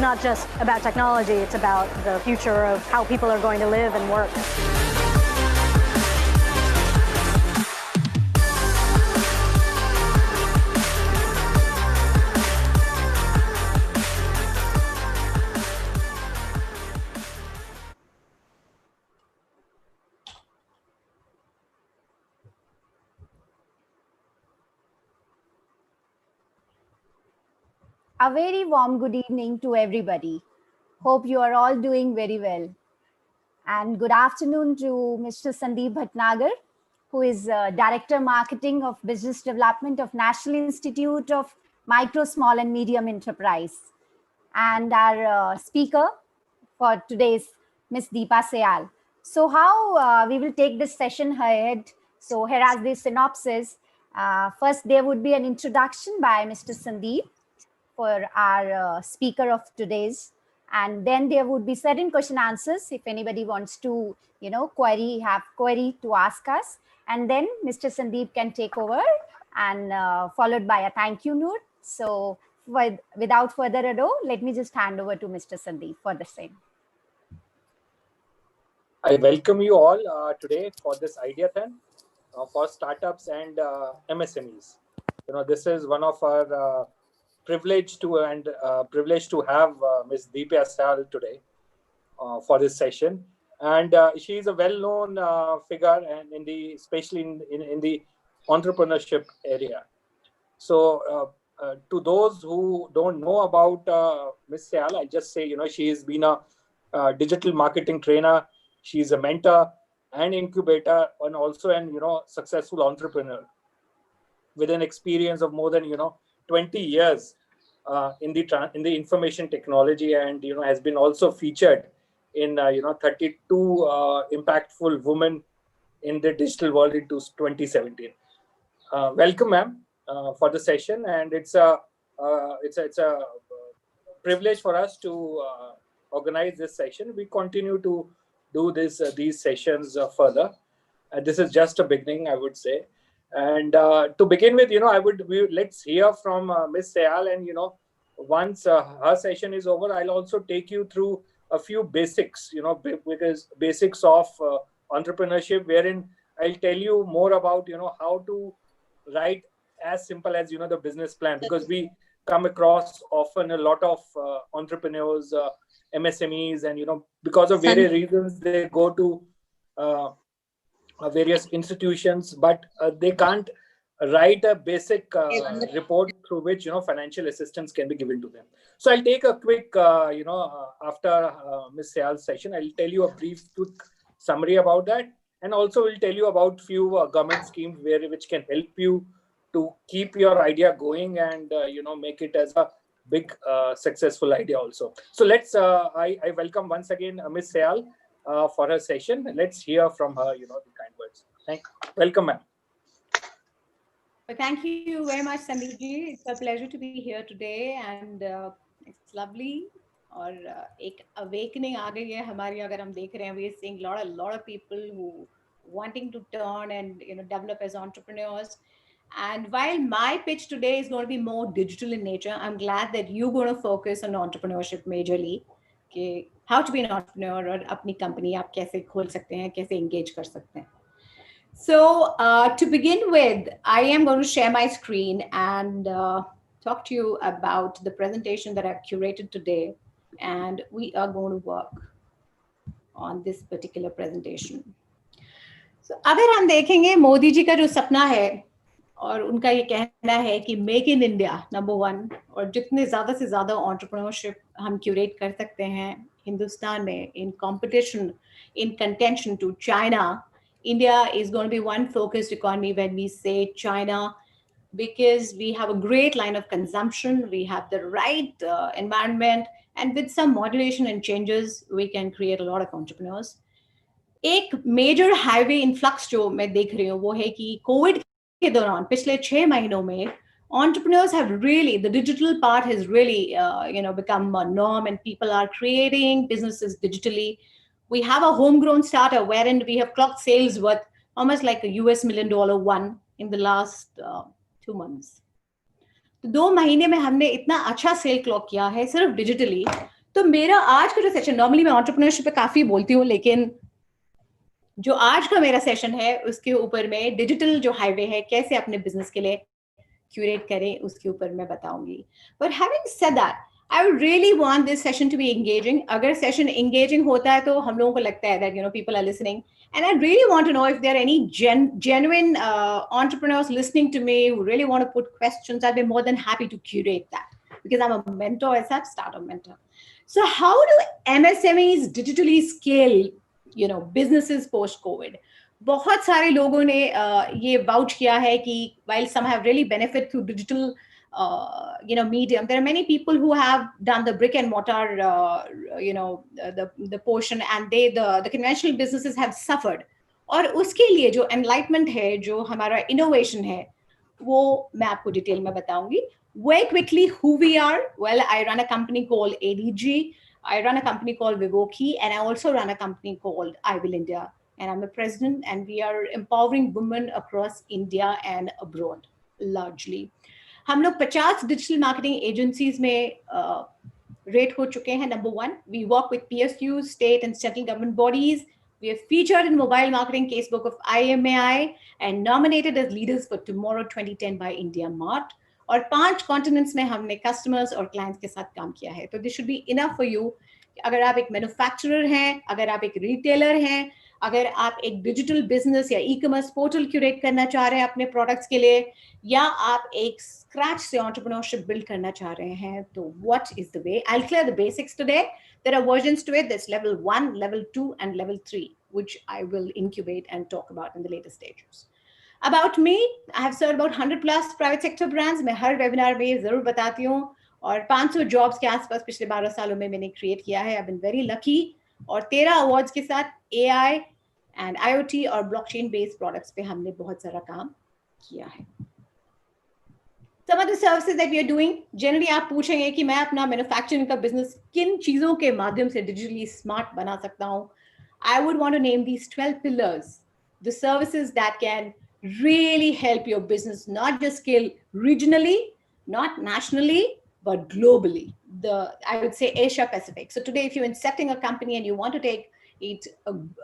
not just about technology, it's about the future of how people are going to live and work. A very warm good evening to everybody. Hope you are all doing very well. And good afternoon to Mr. Sandeep Bhatnagar, who is Director Marketing of Business Development of National Institute of Micro, Small and Medium Enterprise. And our speaker for today's Ms. Deepa Sayal. So how we will take this session ahead. So here is the synopsis. First, there would be an introduction by Mr. Sandeep for our speaker of today's, and then there would be certain question answers if anybody wants to, have query to ask us, and then Mr. Sandeep can take over and followed by a thank you note. So without further ado, let me just hand over to Mr. Sandeep for the same. I welcome you all today for this Ideathon for startups and MSMEs. This is one of our privilege to have Ms. Deepa Sayal today for this session, and she is a well-known figure, and especially in the entrepreneurship area. So, to those who don't know about Ms. Sayal, I just say she has been a digital marketing trainer. She is a mentor and incubator, and also an successful entrepreneur with an experience of more than 20 years in the information technology, and has been also featured in 32 impactful women in the digital world in 2017. Welcome, ma'am, for the session, and it's a privilege for us to organize this session. We continue to do these sessions further. This is just a beginning, I would say. And to begin with, let's hear from Ms. Sayal, and once her session is over, I'll also take you through a few basics, because basics of entrepreneurship, wherein I'll tell you more about how to write as simple as the business plan, because we come across often a lot of entrepreneurs, MSMEs, and because of various reasons they go to various institutions, but they can't write a basic report through which financial assistance can be given to them. So I'll take a quick after Ms. Sayal's session, I'll tell you a brief quick summary about that, and also will tell you about few government schemes which can help you to keep your idea going and make it as a big successful idea also. So let's I welcome once again Ms. Sayal for her session. Let's hear from her the kind words. Welcome, ma'am. Thank you very much, Sandeep ji. It's a pleasure to be here today, and it's lovely. और एक awakening आ गई है हमारी, अगर हम देख रहे हैं, we are seeing a lot of people who wanting to turn and develop as entrepreneurs. And while my pitch today is going to be more digital in nature, I'm glad that you're going to focus on entrepreneurship majorly. कि how to be an entrepreneur और अपनी company आप कैसे खोल सकते हैं, कैसे engage कर सकते हैं. So to begin with, I am going to share my screen and talk to you about the presentation that I've curated today, and we are going to work on this particular presentation. So अगर हम देखेंगे मोदी जी का जो सपना है और उनका ये कहना है कि मेक इन इंडिया नंबर 1, और जितने ज़्यादा से ज़्यादा एंटरप्रेन्योरशिप हम क्यूरेट कर सकते हैं हिंदुस्तान में in competition, in contention to China, India is going to be one focused economy when we say China, because we have a great line of consumption, we have the right environment, and with some modulation and changes, we can create a lot of entrepreneurs. एक major highway influx जो मैं देख रही हूँ वो है कि Covid के दौरान पिछले 6 महीनों में entrepreneurs have really, the digital part has really become a norm, and people are creating businesses digitally. We have a homegrown startup wherein we have clocked sales worth almost like a US $1 million one in the last 2 months. तो 2 महीने में हमने इतना अच्छा cell clock किया है सिर्फ digitally तो मेरा आज का जो सेशन, नॉर्मली मैं एंटरप्रेन्योरशिप पे काफी बोलती हूँ, लेकिन जो आज का मेरा सेशन है उसके ऊपर में डिजिटल जो हाईवे है कैसे अपने बिजनेस के लिए क्यूरेट करें उसके ऊपर मैं बताऊंगी. But having said that, I would really want this session to be engaging. अगर सेशन एंगेजिंग होता है तो हम लोगों को लगता है that people are listening, and I really want to know if there are any genuine entrepreneurs listening to me who really want to put questions. I'd be more than happy to curate that because I'm a mentor as such, startup mentor. So how do MSMEs digitally scale businesses post COVID? बहुत सारे लोगों ने ये vouch किया है कि while some have really benefit through digital medium, there are many people who have done the brick and mortar the portion, and the conventional businesses have suffered. और उसके लिए जो enlightenment है, जो हमारा innovation है, वो मैं आपको डिटेल में बताऊंगी. Very quickly, who we are. Well, I run a company called ADG. I run a company called Vivoki, and I also run a company called I Will India. And I'm the president, and we are empowering women across India and abroad, largely. हम लोग 50 digital marketing agencies में rate हो चुके हैं. Number one, we work with PSUs, state and central government bodies. We are featured in Mobile Marketing Casebook of IMAI and nominated as Leaders for Tomorrow 2010 by India Mart. और 5 continents में हमने customers और clients के साथ काम किया है. तो this should be enough for you. अगर आप एक manufacturer हैं, अगर आप एक retailer हैं, अगर आप एक digital business या e-commerce portal curate करना चाह रहे हैं अपने products के लिए, या आप एक scratch से entrepreneurship build करना चाह रहे हैं, तो what is the way? I'll clear the basics today. There are versions to it. There's level 1, level 2, and level 3, which I will incubate and talk about in the later stages. About me, I have served about 100 plus private sector brands. मैं हर webinar में जरूर बताती हूँ, और 500 jobs के आसपास पिछले 12 सालों में मैंने create किया है. I've been very lucky. और 13 awards के साथ AI and IoT और blockchain based products पे हमने बहुत सारा काम किया है. Some of the services that we are doing, generally आप पूछेंगे कि मैं अपना manufacturing का business किन चीजों के माध्यम से digitally smart बना सकता हूँ. I would want to name these 12 pillars, the services that can really help your business not just scale regionally, not nationally, but globally. I would say Asia Pacific. So today, if you're in setting a company and you want to take it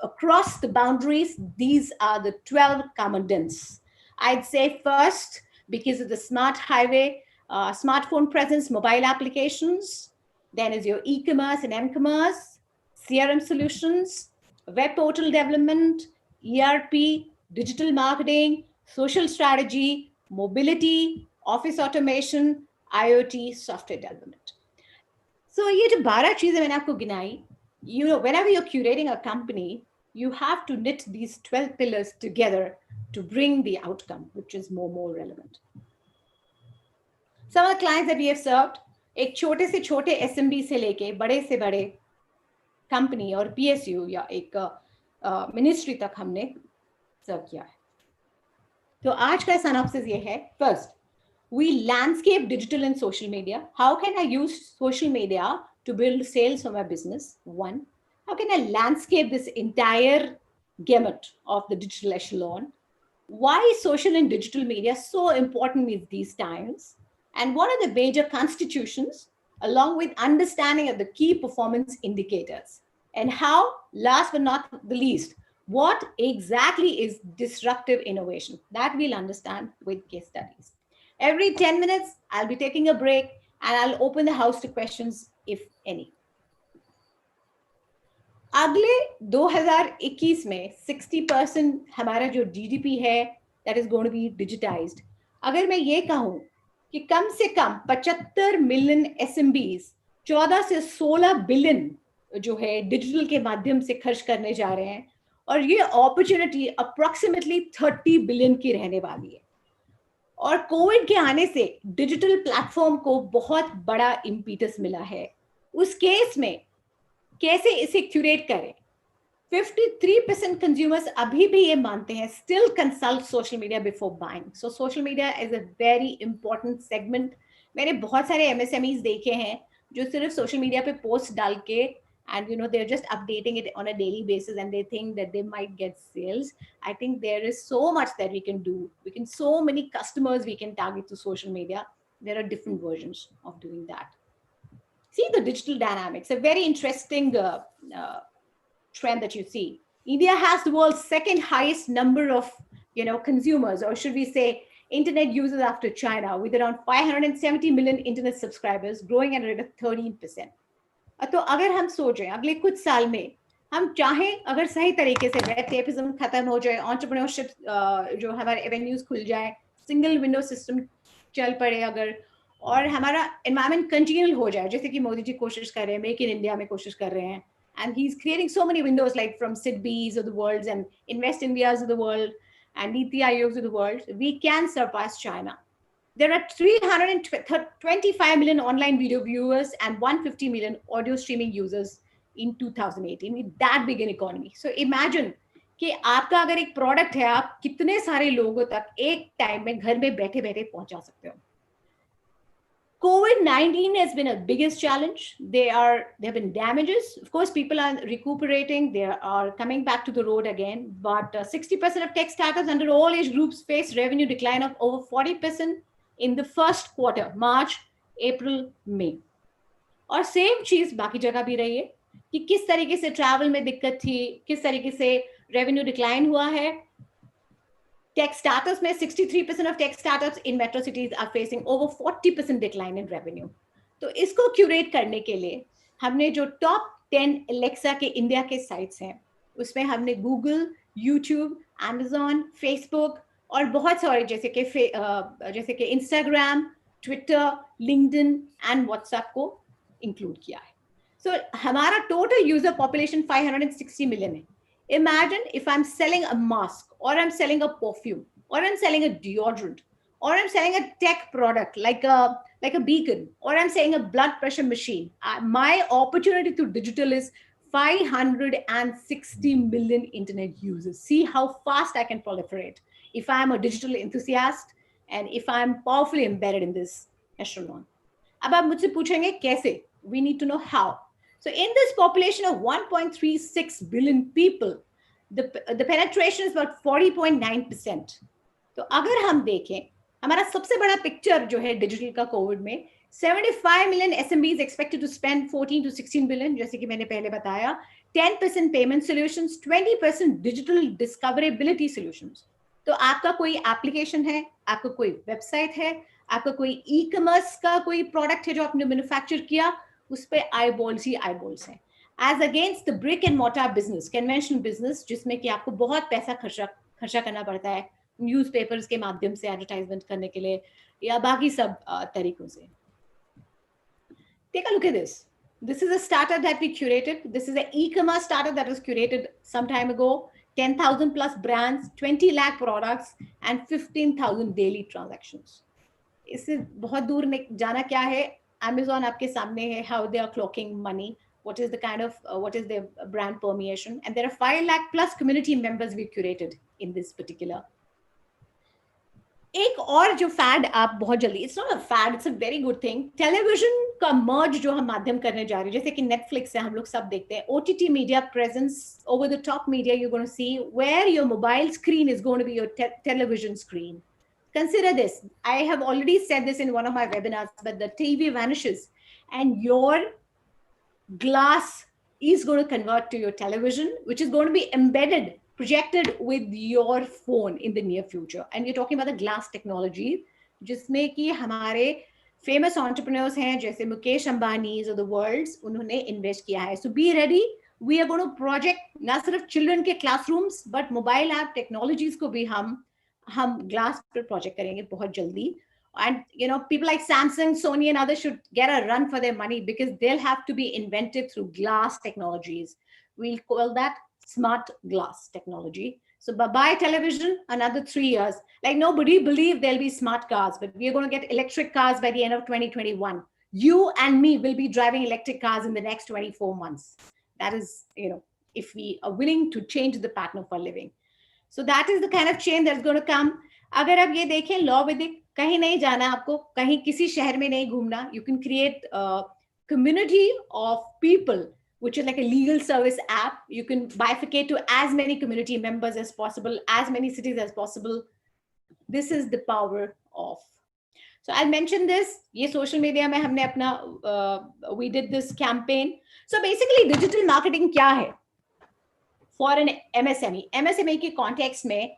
across the boundaries, these are the 12 commandants. I'd say first, because of the smart highway, smartphone presence, mobile applications, then is your e-commerce and m-commerce, CRM solutions, web portal development, ERP, digital marketing, social strategy, mobility, office automation, IoT, software development. So ये जो 12 चीजें मैंने आपको गिनाई, whenever you're curating a company, you have to knit these 12 pillars together to bring the outcome, which is more relevant. Some of the clients that we have served, एक छोटे से छोटे SMB से लेके बड़े से बड़े कंपनी और PSU या एक मिनिस्ट्री तक हमने सर्व किया है. तो आज का सिनॉप्सिस ये है. First, we landscape digital and social media. How can I use social media to build sales for my business? One, how can I landscape this entire gamut of the digital echelon? Why is social and digital media so important in these times? And what are the major constitutions, along with understanding of the key performance indicators? And how, last but not the least, what exactly is disruptive innovation? That we'll understand with case studies. Every 10 minutes, I'll be taking a break and I'll open the house to questions, if any. अगले 2021 में 60% हमारा जो GDP है, that is going to be digitized. अगर मैं ये कहूँ कि कम से कम 75 मिलियन SMBs 14 से 16 बिलियन जो है डिजिटल के माध्यम से खर्च करने जा रहे हैं, और ये अपॉर्चुनिटी अप्रोक्सीमेटली 30 बिलियन की रहने वाली है. और कोविड के आने से डिजिटल प्लेटफॉर्म को बहुत बड़ा इम्पीटस मिला है. उस केस में कैसे इसे क्यूरेट करें? 53% कंज्यूमर्स अभी भी ये मानते हैं still consult social media before buying. So social media is a very important segment. मैंने बहुत सारे MSMEs देखे हैं जो सिर्फ सोशल मीडिया पे पोस्ट डाल के and they're just updating it on a daily basis and they think that they might get sales. I think there is so much that we can do. So many customers we can target to social media. There are different versions of doing that. see the digital dynamics, a very interesting trend that you see. India has the world's second highest number of, consumers, or should we say internet users, after China, with around 570 million internet subscribers, growing at a rate of 13%. तो अगर हम सोचें अगले कुछ साल में हम चाहें, अगर सही तरीके से रेड टेपिज्म खत्म हो जाए, एंटरप्रेन्योरशिप जो हमारे एवेन्यूज खुल जाए, सिंगल विंडो सिस्टम चल पड़े अगर, और हमारा एनवायरनमेंट कंटिन्यूअल हो जाए, जैसे कि मोदी जी कोशिश कर रहे हैं, मेक इन इंडिया में कोशिश कर रहे हैं, and he's creating so many windows like from SIDBIs of the world and Invest Indias of the world and Niti Aayogs of the world, we can surpass China. There are 325 million online video viewers and 150 million audio streaming users in 2018 with that big an economy. So imagine कि आपका अगर एक product है, आप कितने सारे लोगों तक एक टाइम में घर में बैठे बैठे पहुंचा सकते हो. COVID-19 has been a biggest challenge. There have been damages. Of course, people are recuperating. They are coming back to the road again. But 60% of tech startups under all age groups face revenue decline of over 40% in the first quarter, March, April, May. और same चीज बाकी जगह भी रही है कि किस तरीके से ट्रैवल में दिक्कत थी, किस तरीके से रेवेन्यू डिक्लाइन हुआ है. Tech startups में 63% of tech startups in metro cities are facing over 40% decline in revenue. तो इसको क्यूरेट करने के लिए हमने जो टॉप 10 Alexa के इंडिया के साइट्स हैं, उसमें हमने Google, YouTube, Amazon, Facebook और बहुत सारे जैसे कि Instagram, Twitter, LinkedIn and WhatsApp को इंक्लूड किया है. So हमारा टोटल यूजर पॉपुलेशन 560 मिलियन है. Imagine if I'm selling a mask, or I'm selling a perfume, or I'm selling a deodorant, or I'm selling a tech product like a beacon, or I'm selling a blood pressure machine. My opportunity through digital is 560 million internet users. See how fast I can proliferate if I'm a digital enthusiast and if I'm powerfully embedded in this echelon. अब आप मुझसे पूछेंगे कैसे? We need to know how. So in this population of 1.36 billion people, the penetration is about 40.9%. तो अगर हम देखें, हमारा सबसे बड़ा पिक्चर जो है डिजिटल का कोविड में, 75 million SMBs expected to spend 14 to 16 billion, जैसे कि मैंने पहले बताया, 10% payment solutions, 20% digital discoverability solutions. तो आपका कोई एप्लीकेशन है, आपका कोई वेबसाइट है, आपका कोई ई-कॉमर्स का कोई प्रोडक्ट है जो आपने मैन्युफैक्चर किया, उस पे आईबॉल्स ही आईबॉल्स हैं, as against the brick and mortar business, conventional business, जिसमें कि आपको बहुत पैसा खर्चा करना पड़ता है न्यूज़पेपर्स के माध्यम से एडवर्टाइजमेंट करने के लिए या बाकी सब तरीकों से. Take a look at this. This is a startup that we curated. This is an e-commerce startup that was curated some time ago. 10,000 plus brands, 20 lakh products, and 15,000 daily transactions. इससे बहुत दूर जाना क्या है? Amazon आपके सामने है, how they are clocking money, what is the kind of what is their brand permeation, and there are 5 lakh plus community members we curated in this particular. एक और जो फैड आप बहुत जल्दी, it's not a fad, it's a very good thing, television का merge जो हम माध्यम करने जा रहे हैं, जैसे कि नेटफ्लिक्स है, हम लोग सब देखते हैं, OTT media presence, over the top media, you gonna see where your mobile screen is gonna be your television screen. Consider this. I have already said this in one of my webinars, but the TV vanishes and your glass is going to convert to your television, which is going to be embedded, projected with your phone in the near future. And we're talking about the glass technology, जिसमें कि हमारे famous entrepreneurs हैं, जैसे Mukesh Ambanis of the world, उन्होंने invest किया है. So be ready. We are going to project ना सिर्फ children के classrooms, but mobile app technologies को भी हम ग्लास पर प्रोजेक्ट करेंगे बहुत जल्दी. And people like Samsung, Sony and others should get a run for their money because they'll have to be invented through glass technologies. We'll call that smart glass technology. So bye-bye television, another 3 years. Like nobody believed there'll be smart cars, but we're going to get electric cars by the end of 2021. You and me will be driving electric cars in the next 24 months. That is, if we are willing to change the pattern of our living. So that is the kind of change that's going to come. अगर आप ये देखें, law विदिक, कहीं नहीं जाना आपको, कहीं किसी शहर में नहीं घूमना. You can create a community of people, which is like a legal service app. You can bifurcate to as many community members as possible, as many cities as possible. This is the power of. So I'll mention this. ये social media में हमने अपना we did this campaign. So basically digital marketing क्या है? For an MSME. MSME के context में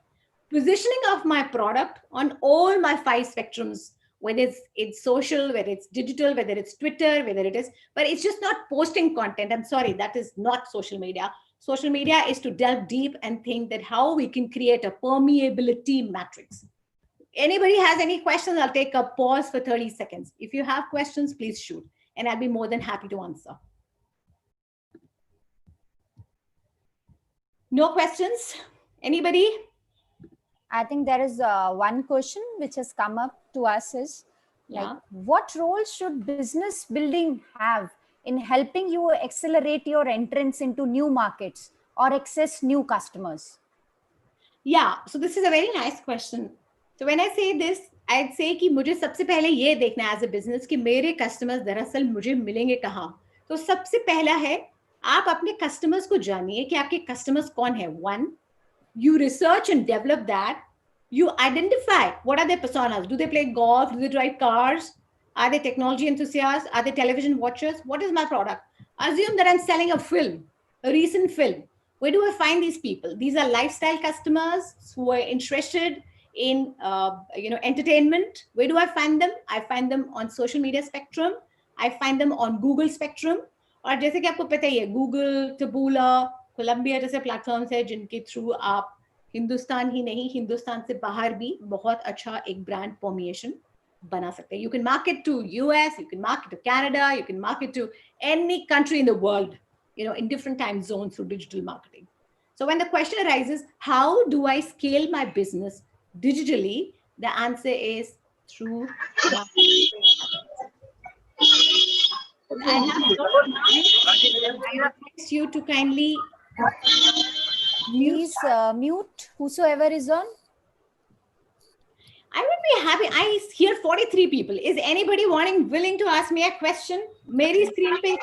positioning of my product on all my 5 spectrums, whether it's social, whether it's digital, whether it's Twitter, whether it is, but it's just not posting content. I'm sorry, that is not social media. Social media is to delve deep and think that how we can create a permeability matrix. Anybody has any questions? I'll take a pause for 30 seconds. If you have questions, please shoot, and I'll be more than happy to answer. No questions? Anybody? I think there is one question which has come up to us is, like, what role should business building have in helping you accelerate your entrance into new markets or access new customers? Yeah, so this is a very nice question. So when I say this, I'd say कि मुझे सबसे पहले ये देखना है as a business कि मेरे customers दरअसल मुझे मिलेंगे कहाँ. तो सबसे पहला है आप अपने customers को जानिए कि आपके customers कौन है. One, you research and develop that. You identify what are their personas. Do they play golf? Do they drive cars? Are they technology enthusiasts? Are they television watchers? What is my product? Assume that I'm selling a film, a recent film. Where do I find these people? These are lifestyle customers who are interested in entertainment. Where do I find them? I find them on social media spectrum. I find them on Google spectrum. और जैसे कि आपको पता ही है, Google, Taboola, Columbia जैसे platforms है जिनके through आप हिंदुस्तान ही नहीं, हिंदुस्तान से बाहर भी बहुत अच्छा एक ब्रांड परमिएशन बना सकते हैं. You can market to US, you can market to Canada, you can market to any country in the world, in different time zones through digital marketing. So when the question arises, how do I scale my business digitally? The answer is through marketing. I request you to kindly please mute whosoever is on. I would be happy. I hear 43 people. Is anybody willing to ask me a question? Meri screen pe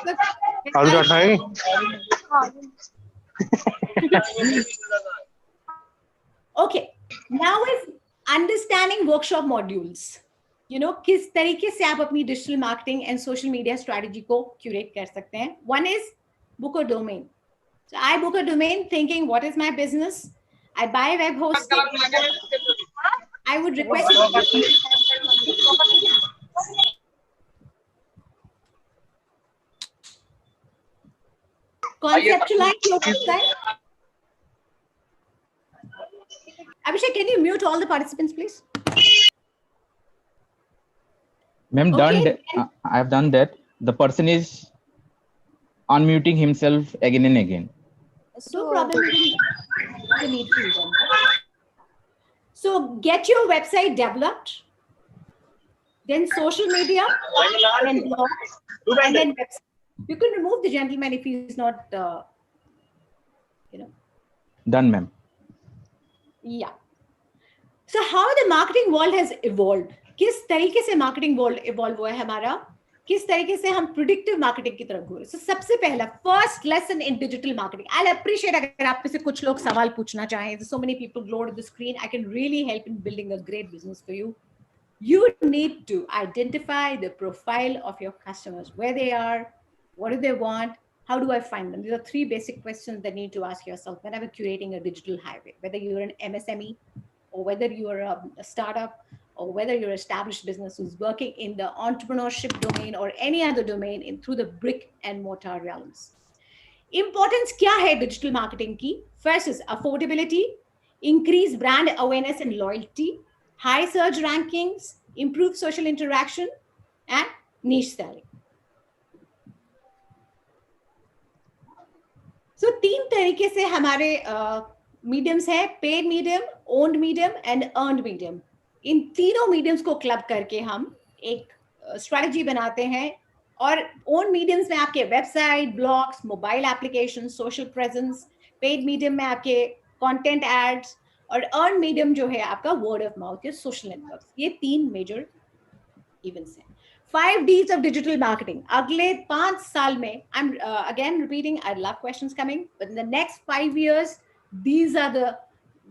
Okay. Now is understanding workshop modules. किस तरीके से आप अपनी digital marketing and social media strategy को curate कर सकते हैं. One is book a domain. So I book a domain thinking, what is my business? I buy web hosting. I would request you conceptualize your website. Abhishek, can you mute all the participants, please? Ma'am, I have done that. The person is unmuting himself again and again. No problem. You need freedom. So get your website developed, then social media, and blogs, and then website. You can remove the gentleman if he's not, Done, ma'am. Yeah. So how the marketing world has evolved? किस तरीके से marketing world evolve हुआ है हमारा? किस तरीके से हम predictive marketing की तरफ घूरे? So सबसे पहला first lesson in digital marketing. I'll appreciate अगर आप में से कुछ लोग सवाल पूछना चाहें. There's so many people glued to the screen. I can really help in building a great business for you. You need to identify the profile of your customers, where they are, what do they want, how do I find them? These are 3 basic questions that you need to ask yourself whenever curating a digital highway, whether you're an MSME or whether you're a startup or whether you're an established business who's working in the entrepreneurship domain or any other domain through the brick and mortar realms. Importance kya hai digital marketing ki? First is affordability, increase brand awareness and loyalty, high search rankings, improve social interaction, and niche selling. So 3 तरीके से हमारे mediums है, paid medium, owned medium, and earned medium. इन तीनों mediums को club करके हम एक strategy बनाते हैं और owned mediums में आपके website, blogs, mobile applications, social presence, paid medium में आपके content ads और earned medium जो है आपका word of mouth या social networks. ये 3 major events हैं. 5 Ds of digital marketing. अगले 5 साल में, I'm again repeating, I love questions coming, but in the next 5 years, these are the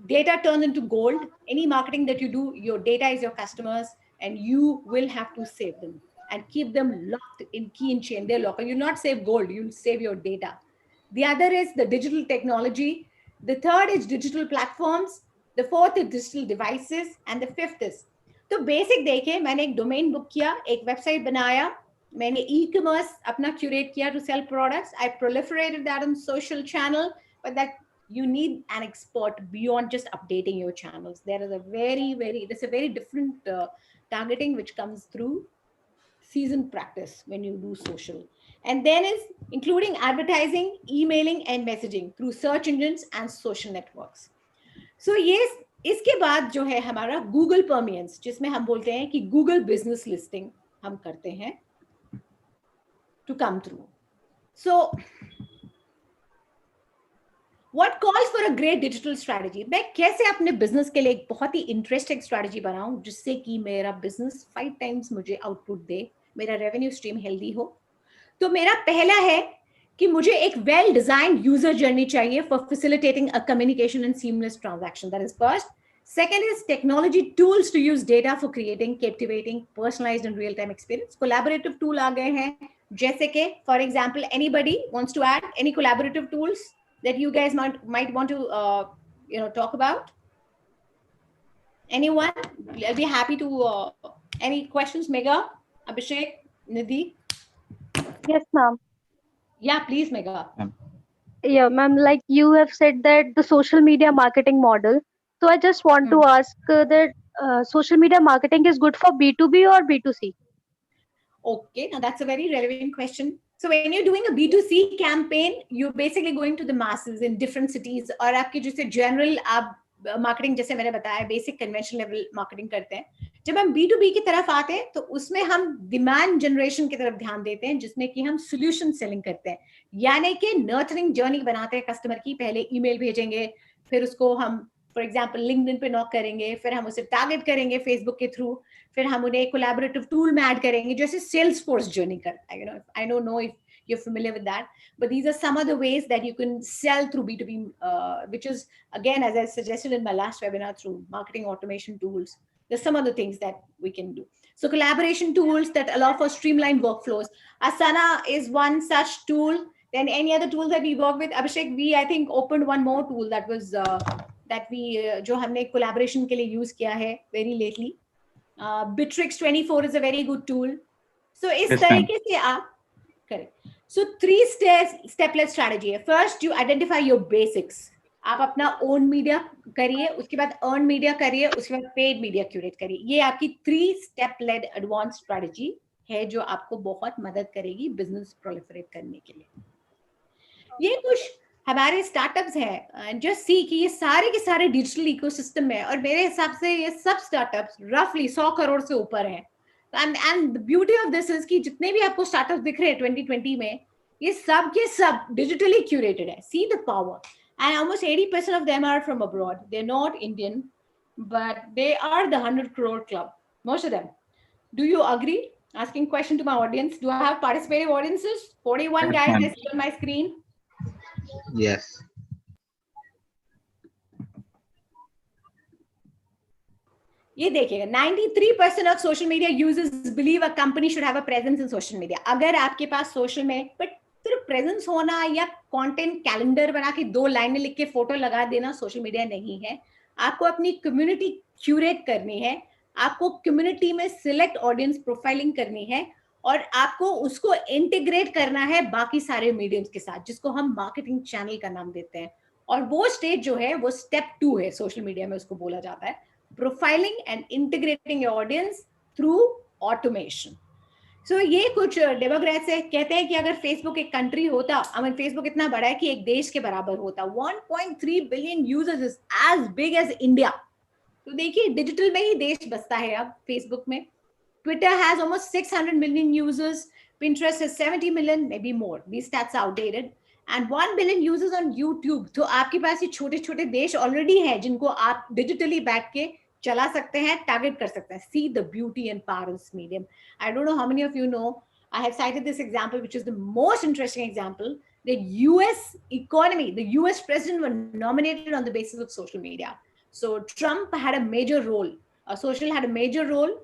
data turns into gold. Any marketing that you do, your data is your customers. and you will have to save them and keep them locked in key and chain. They're locked. You'll not save gold, you'll save your data. The other is the digital technology. The third is digital platforms. The fourth is digital devices. And the fifth is, तो basic देखे, मैंने एक domain book किया, एक website बनाया, मैंने e-commerce अपना curate किया to sell products. I proliferated that on social channel, but that you need an expert beyond just updating your channels. There is a there's a very different targeting which comes through seasoned practice when you do social. And then is including advertising, emailing and messaging through search engines and social networks. So yes, इसके बाद जो है हमारा Google Permians, जिसमें हम बोलते हैं कि Google business listing हम करते हैं to come through. So what calls for a great digital strategy? मैं कैसे अपने business के लिए एक बहुत ही interesting strategy बनाऊं जिससे कि मेरा business 5 times मुझे output दे, मेरा revenue stream healthy हो. तो मेरा पहला है कि मुझे एक well designed user journey चाहिए for facilitating a communication and seamless transaction. That is first. Second is technology tools to use data for creating captivating, personalized and real-time experience. Collaborative tool आ गए हैं, जैसे कि for example, anybody wants to add any collaborative tools that you guys might want to talk about? Anyone? I'll be happy to. Any questions, Megha, Abhishek, Nidhi? Yes, ma'am. Yeah, please, Megha. Yeah, ma'am, like you have said that the social media marketing model. So I just want to ask that social media marketing is good for B2B or B2C? Okay, now that's a very relevant question. So when you're doing a B2C campaign, you're basically going to the masses in different cities. और आपकी जैसे general आप marketing जैसे मैंने बताया basic convention level marketing करते हैं. जब हम B2B की तरफ आते हैं तो उसमें हम demand generation की तरफ ध्यान देते हैं जिसमें कि हम solution selling करते हैं. यानी कि nurturing journey बनाते हैं customer की. पहले email भेजेंगे, फिर उसको हम फॉर एग्जाम्पल लिंक्डइन पे नॉक करेंगे, फिर हम उसे टारगेट करेंगे फेसबुक के थ्रू, फिर हम उन्हें कोलैबोरेटिव टूल में ऐड करेंगे जैसे सेल्स फोर्स जर्नी करता है. I don't know if you're familiar with that, but these are some of the ways that you can sell through B2B, which is again, as I suggested in my last webinar, through marketing automation tools. There's some other things that we can do. So collaboration tools that allow for streamlined workflows. Asana is one such tool. Then any other tools that we work with? Abhishek, we I think opened one more tool that was that we जो हमने collaboration के लिए use किया है very lately. Bitrix 24 is a very good tool. So इस तरीके से आप correct. So 3 step-led strategy है. First, you identify your basics. आप अपना own media करिए, उसके बाद earn media करिए, उसके बाद paid media curate करिए. ये आपकी 3 step-led advanced strategy है जो आपको बहुत मदद करेगी business proliferate करने के लिए. ये कुछ हमारे स्टार्टअप्स हैं. जस्ट सी कि ये सारे के सारे डिजिटल इकोसिस्टम में, और मेरे हिसाब से ये सब स्टार्टअप्स रफली 100 करोड़ से ऊपर हैं. And the beauty of this is कि जितने भी आपको स्टार्टअप्स दिख रहे हैं 2020 में, ये सब के सब डिजिटली क्यूरेटेड है. See the power. And almost 80% of them are from abroad. They are not Indian, but they are the 100 crore club, most of them. Do you agree? Asking question to my audience. Do I have participative audiences? 41 guys I see on my screen. Yes. ये देखिएगा, 93% of social media users believe a company should have a presence in social media. अगर आपके पास social में but सिर्फ presence होना या content calendar बना के 2 लाइनें लिख के फोटो लगा देना social media नहीं है. आपको अपनी community curate करनी है, आपको community में select audience profiling करनी है, और आपको उसको इंटीग्रेट करना है बाकी सारे मीडियम्स के साथ, जिसको हम मार्केटिंग चैनल का नाम देते हैं. और वो स्टेज जो है वो स्टेप 2 है सोशल मीडिया में, उसको बोला जाता है profiling and integrating your audience through automation. So ये कुछ डेमोग्राफ्स है. कहते हैं कि अगर फेसबुक एक कंट्री होता, आई मीन फेसबुक इतना बड़ा है कि एक देश के बराबर होता. 1.3 billion users is as big as India. तो देखिए डिजिटल में ही देश बसता है अब फेसबुक में. Twitter has almost 600 million users. Pinterest has 70 million, maybe more. These stats are outdated. And 1 billion users on YouTube. तो आपके पास ये छोटे छोटे देश ऑलरेडी हैं जिनको आप डिजिटली बैठ के चला सकते हैं, टारगेट कर सकते हैं. See the beauty and power of this medium. I don't know how many of you know. I have cited this example, which is the most interesting example. The US economy, the US president were nominated on the basis of social media. So Trump had a major role. Social had a major role.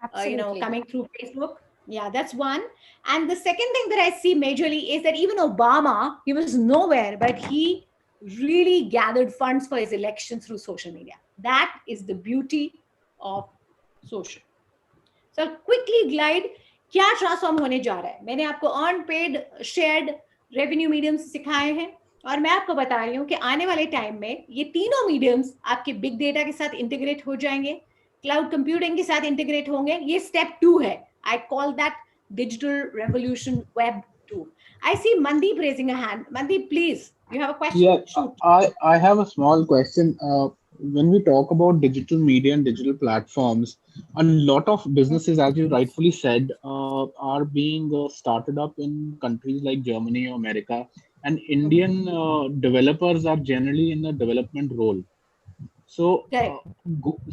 Absolutely. coming through Facebook. Yeah, that's one. And the second thing that I see majorly is that even Obama, he was nowhere, but he really gathered funds for his election through social media. That is the beauty of social. So I'll quickly glide क्या transform होने जा रहा है. मैंने आपको earn paid shared revenue mediums सिखाए हैं और मैं आपको बता रही हूँ कि आने वाले टाइम में ये तीनों मीडियम्स आपके बिग डेटा के साथ इंटीग्रेट हो जाएंगे, क्लाउड कंप्यूटिंग के साथ इंटीग्रेट होंगे. ये स्टेप 2 है. I call that digital revolution web 2. I see Mandeep raising a hand. Mandeep, please, you have a question? Yeah, Shoot. I have a small question. When we talk about digital media and digital platforms, a lot of businesses, as you rightfully said, are being started up in countries like Germany or America, and Indian developers are generally in a development role. So,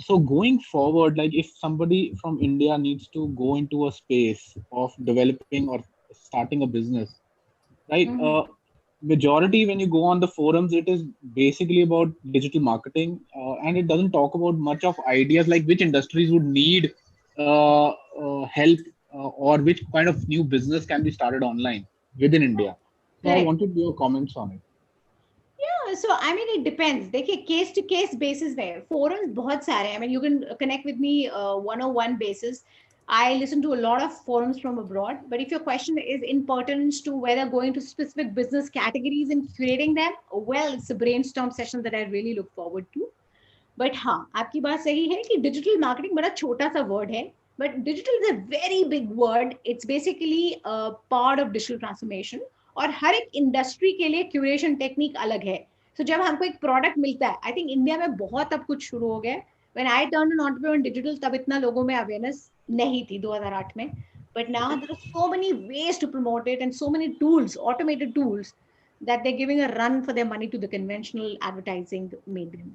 so going forward, like if somebody from India needs to go into a space of developing or starting a business, right? Majority when you go on the forums, it is basically about digital marketing, and it doesn't talk about much of ideas like which industries would need help, or which kind of new business can be started online within India. So I wanted your comments on it. Yeah, so I mean it depends. देखिए case to case basis में forums बहुत सारे हैं. I mean you can connect with me 101 basis. I listen to a lot of forums from abroad. But if your question is in pertinence to whether going to specific business categories and curating them, well, it's a brainstorm session that I really look forward to. But हाँ, आपकी बात सही है कि digital marketing बड़ा छोटा सा word है. But digital is a very big word. It's basically a part of digital transformation. और हर एक इंडस्ट्री के लिए क्यूरेशन टेक्निक अलग है. So जब हमको एक प्रोडक्ट मिलता है, आई थिंक इंडिया में बहुत अब कुछ शुरू हो गया. When I turned an entrepreneur in digital, तब इतना लोगों में अवेयरनेस नहीं थी 2008 में. But now there are so many ways to promote it and so many tools, automated tools, that they're giving a run for their money to the conventional advertising medium.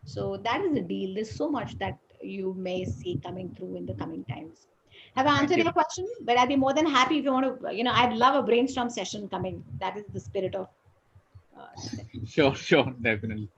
So that is the deal. There's so much that you may see coming through in the coming times. Have I answered your question? But I'd be more than happy if you want to, I'd love a brainstorm session coming. That is the spirit of. Sure, definitely.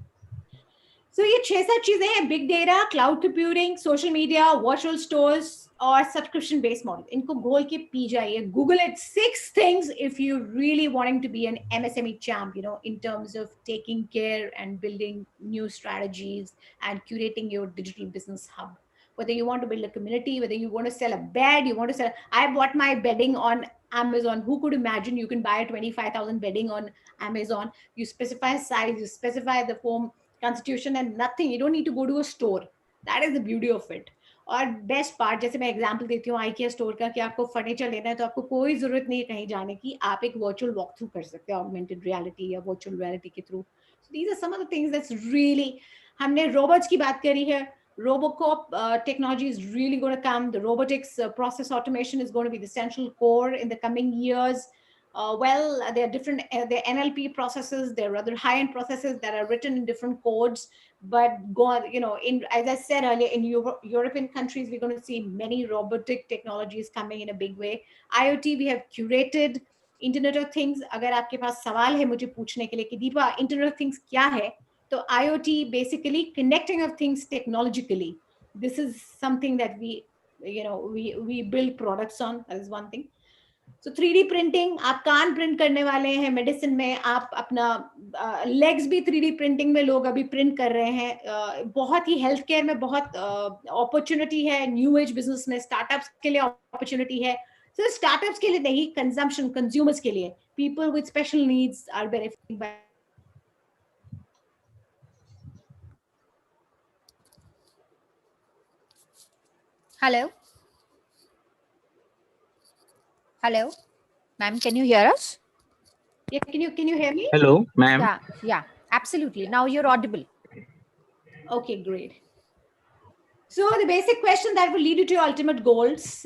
So ये 6-7 चीजें हैं: big data, cloud computing, social media, virtual stores और subscription based model. इनको घोल के P जाइए. Google it. 6 things if you really wanting to be an MSME champ, in terms of taking care and building new strategies and curating your digital business hub. Whether you want to build a community, whether you want to sell a bed, you want to sell. I bought my bedding on Amazon. Who could imagine you can buy a 25,000 bedding on Amazon? You specify size, you specify the foam constitution and nothing. You don't need to go to a store. That is the beauty of it. और best part, जैसे मैं example देती हूँ IKEA store का, कि आपको furniture लेना है तो आपको कोई जरूरत नहीं है कहीं जाने की. आप एक वर्चुअल वॉक थ्रू कर सकते हैं ऑगमेंटेड रियलिटी या वर्चुअल रियलिटी के through. These are some of the things that's really. हमने रोबोट्स की बात करी है. Robocop technology is really going to come. The robotics process automation is going to be the central core in the coming years. There are different there are NLP processes. There are other high-end processes that are written in different codes. But as I said earlier, in European countries, we're going to see many robotic technologies coming in a big way. IoT, we have curated Internet of Things. अगर आपके पास सवाल है मुझे पूछने के लिए कि Deepa Internet of Things क्या है, तो IoT basically connecting of things technologically. This is something that we build products on. That is one thing. So 3D printing, आप कान प्रिंट करने वाले हैं मेडिसिन में, आप अपना लेग्स भी 3D प्रिंटिंग में लोग अभी प्रिंट कर रहे हैं. बहुत ही हेल्थ केयर में बहुत अपॉर्चुनिटी है. न्यू एज बिजनेस में स्टार्टअप्स के लिए अपॉर्चुनिटी है. So स्टार्टअप्स के लिए नहीं, कंजम्पशन कंज्यूमर्स के लिए. People with special needs are benefiting by. Hello, ma'am, can you hear us? Yeah, can you hear me? Hello, ma'am. Yeah, absolutely. Now you're audible. Okay, great. So the basic question that will lead you to your ultimate goals.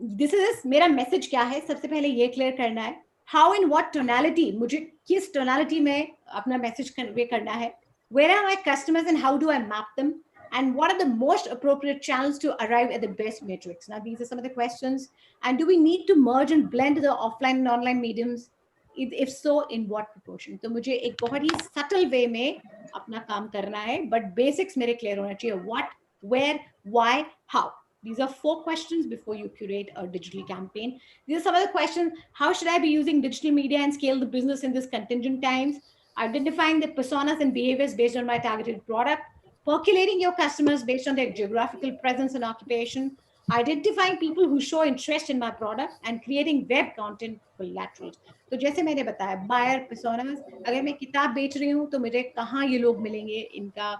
This is मेरा message क्या है? सबसे पहले ये clear करना है. How in what tonality? मुझे किस tonality में अपना message convey करना है? Where are my customers and how do I map them? And what are the most appropriate channels to arrive at the best metrics? Now, these are some of the questions. And do we need to merge and blend the offline and online mediums? If so, in what proportion? तो मुझे एक बहुत ही subtle way में अपना काम करना है, but basics मेरे clear होना चाहिए. What, where, why, how? These are 4 questions before you curate a digital campaign. These are some of the questions. How should I be using digital media and scale the business in this contingent times? Identifying the personas and behaviors based on my targeted product. Percolating your customers based on their geographical presence and occupation. Identifying people who show interest in my product and creating web content collaterals. तो जैसे मैंने बताया, buyer personas, अगर मैं किताब बेच रही हूँ तो मुझे कहाँ ये लोग मिलेंगे, इनका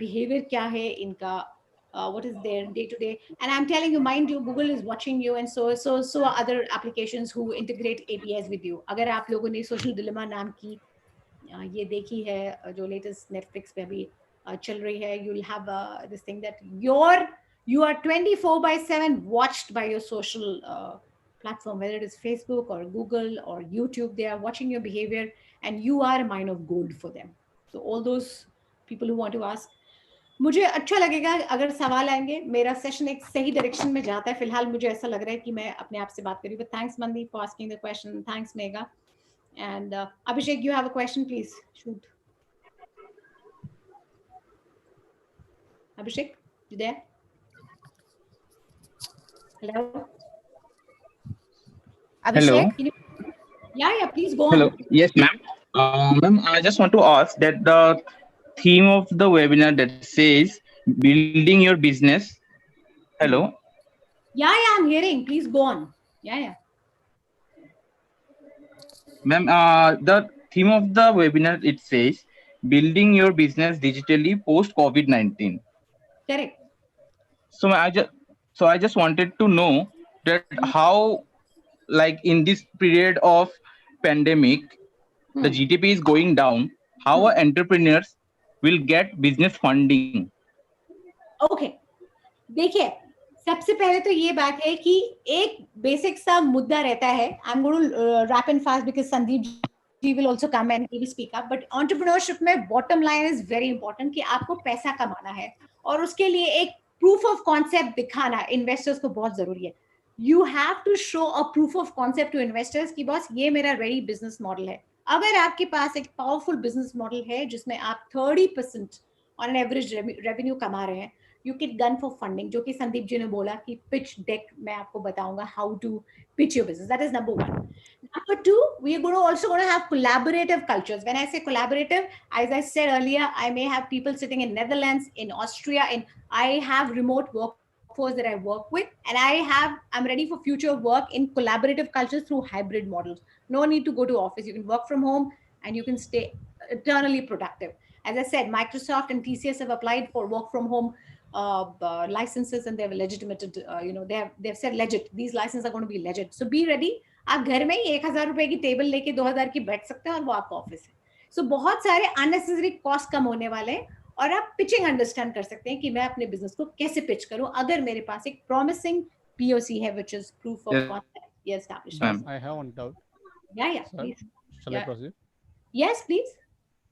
behavior क्या है, इनका what is their day to day. And I'm telling you, mind you, Google is watching you, and so are other applications who integrate APIs with you. अगर आप लोगों ने Social Dilemma नाम की ये देखी है, जो latest Netflix पे अभी चल रही है, you'll have this thing that you are 24/7 watched by your social platform, whether it is Facebook or Google or YouTube. They are watching your behavior, and you are a mine of gold for them. So all those people who want to ask, मुझे अच्छा लगेगा अगर सवाल आएंगे. मेरा session एक सही direction में जाता है. फिलहाल मुझे ऐसा लग रहा है कि मैं अपने आप से बात करूँ. But thanks Mandeep for asking the question. Thanks Megha. And Abhishek, you have a question, please shoot. Abhishek, you there? Hello. Abhishek, Hello. Yeah, please go on. Hello. Yes, ma'am. Ma'am, I just want to ask that the theme of the webinar that says building your business. Hello. Yeah, I'm hearing. Please go on. Yeah. Ma'am, the theme of the webinar, it says building your business digitally post COVID-19. Correct. So I just wanted to know that how, like in this period of pandemic, the GDP is going down. How our entrepreneurs will get business funding? Okay. देखिए, सबसे पहले तो ये बात है कि एक basic सा मुद्दा रहता है. I'm going to wrap and fast because Sandeep ji will also come and he will speak up. But entrepreneurship में bottom line is very important कि आपको पैसा कमाना है और उसके लिए एक proof of concept दिखाना investors को बहुत जरूरी है. You have to show a proof of concept to investors कि बॉस ये मेरा ready business model है. अगर आपके पास एक powerful business model है जिसमें आप 30% on an average revenue कमा रहे हैं, you can gun for funding, जो कि संदीप जी ने बोला कि pitch deck मैं आपको बताऊंगा how to pitch your business. That is number 1. Number 2, we are also going to have collaborative cultures. When I say collaborative, as I said earlier, I may have people sitting in Netherlands, in Austria, and I have remote workforce that I work with, and I'm ready for future work in collaborative cultures through hybrid models. No need to go to office. You can work from home and you can stay eternally productive. As I said, Microsoft and TCS have applied for work from home licenses, and they have legitimated, they've said legit. These licenses are going to be legit. So be ready. आप घर में ही 1000 रुपए की table लेके 2000 की बैठ सकते हैं और वो आपका ऑफिस है. सो बहुत सारे अननेसेसरी कॉस्ट कम होने वाले हैं और आप पिचिंग अंडरस्टैंड कर सकते हैं कि मैं अपने बिजनेस को कैसे पिच करूं अगर मेरे पास एक प्रॉमिसिंग POC है, which is proof of concept established. I have one doubt. Yeah, Sir, please. shall I proceed? Yes, please.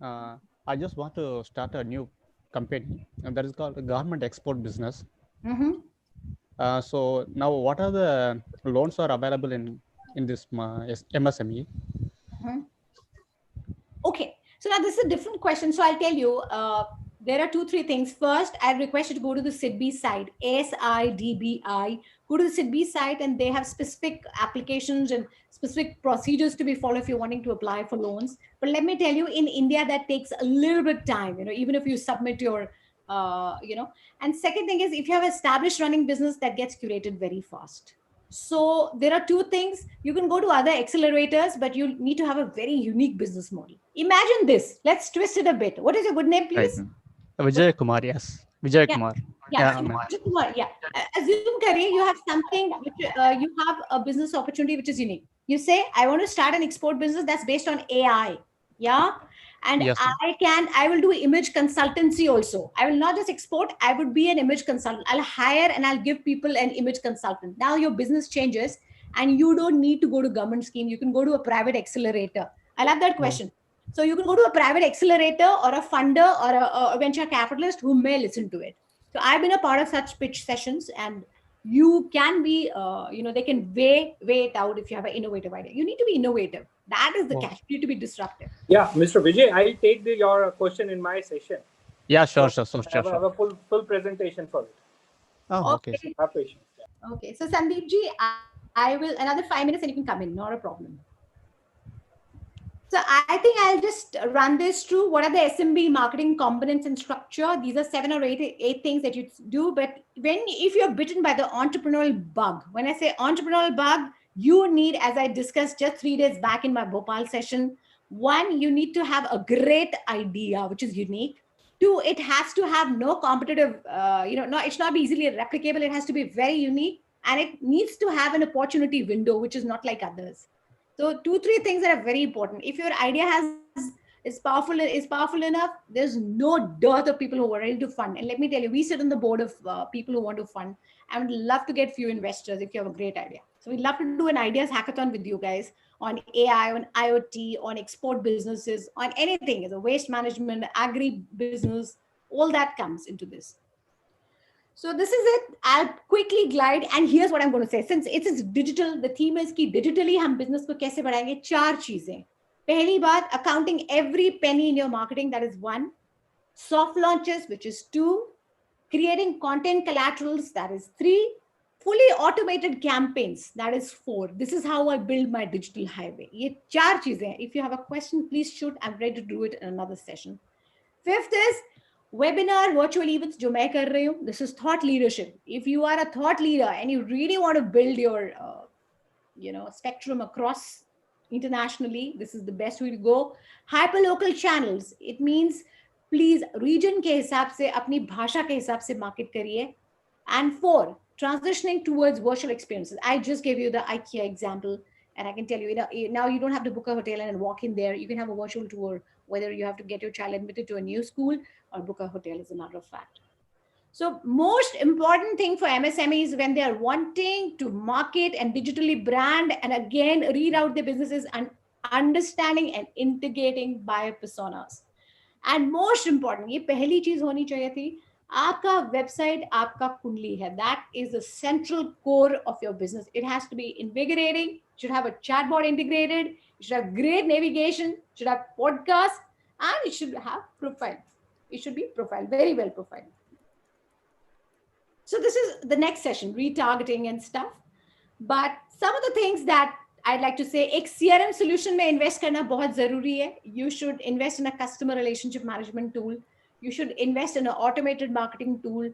I just want to start a new company, and that is called Government Export Business. So now, what are the loans are available in this MSME? Okay, so now this is a different question. So I'll tell you, there are 2-3 things. First, I request you to go to the SIDBI site, SIDBI. Go to the SIDBI site, and they have specific applications and specific procedures to be followed if you're wanting to apply for loans. But let me tell you, in India, that takes a little bit time, even if you submit your, And second thing is, if you have established running business, that gets curated very fast. So there are 2 things. You can go to other accelerators, but you need to have a very unique business model. Imagine this. Let's twist it a bit. What is your good name, please? Right. Vijay Kumar, yes. Vijay Kumar. Yeah. Assume Kari, you have something, which, you have a business opportunity which is unique. You say, I want to start an export business that's based on AI. Yeah. And yes, I will do image consultancy also. I will not just export, I would be an image consultant. I'll hire and I'll give people an image consultant. Now your business changes and you don't need to go to government scheme. You can go to a private accelerator. I love that question. So you can go to a private accelerator or a funder or a venture capitalist who may listen to it. So I've been a part of such pitch sessions, and you can be, they can weigh it out if you have an innovative idea. You need to be innovative. That is the catch. You need to be disruptive. Yeah, Mr. Vijay, I'll take your question in my session. Yeah, sure. I have a full presentation for it. Oh, okay. Okay. Have patience. Okay. So Sandeep ji, I will another 5 minutes and you can come in. Not a problem. So I think I'll just run this through. What are the SMB marketing components and structure? These are 7 or 8 things that you do. But if you're bitten by the entrepreneurial bug, when I say entrepreneurial bug, you need, as I discussed just 3 days back in my Bhopal session, one, you need to have a great idea, which is unique. Two, it has to have no competitive, no, it's not be easily replicable. It has to be very unique, and it needs to have an opportunity window, which is not like others. So 2, 3 things that are very important. If your idea is powerful enough, there's no dearth of people who are ready to fund. And let me tell you, we sit on the board of people who want to fund. I would love to get few investors if you have a great idea. So we'd love to do an ideas hackathon with you guys on AI, on IoT, on export businesses, on anything, as a waste management, agri business, all that comes into this. So this is it. I'll quickly glide, and here's what I'm going to say. Since it is digital, the theme is कि digitally हम business को कैसे बढ़ाएंगे. 4 चीजें. पहली बात, accounting every penny in your marketing, that is 1. Soft launches, which is 2. Creating content collaterals, that is 3. Fully automated campaigns, that is 4. This is how I build my digital highway. ये 4 चीजें. If you have a question, please shoot. I'm ready to do it in another session. 5th is webinar, virtual events जो मैं कर रही हूँ. This is thought leadership. If you are a thought leader and you really want to build your spectrum across internationally, this is the best way to go. Hyperlocal channels. It means please region के हिसाब से, अपनी भाषा के हिसाब से market करिए. And 4, transitioning towards virtual experiences. I just gave you the IKEA example, and I can tell you, now you don't have to book a hotel and walk in there. You can have a virtual tour, whether you have to get your child admitted to a new school or book a hotel is another fact. So most important thing for MSMEs when they are wanting to market and digitally brand and again read out their businesses and understanding and integrating buyer personas. And most important, ये पहली चीज होनी चाहिए थी, आपका website आपका कुंडली है. That is the central core of your business. It has to be invigorating. It should have a chatbot integrated. It should have great navigation. It should have podcasts, and it should have profile. It should be profile, very well profiled. So this is the next session, retargeting and stuff. But some of the things that I'd like to say, एक CRM solution में invest करना बहुत ज़रूरी है. You should invest in a customer relationship management tool. You should invest in an automated marketing tool.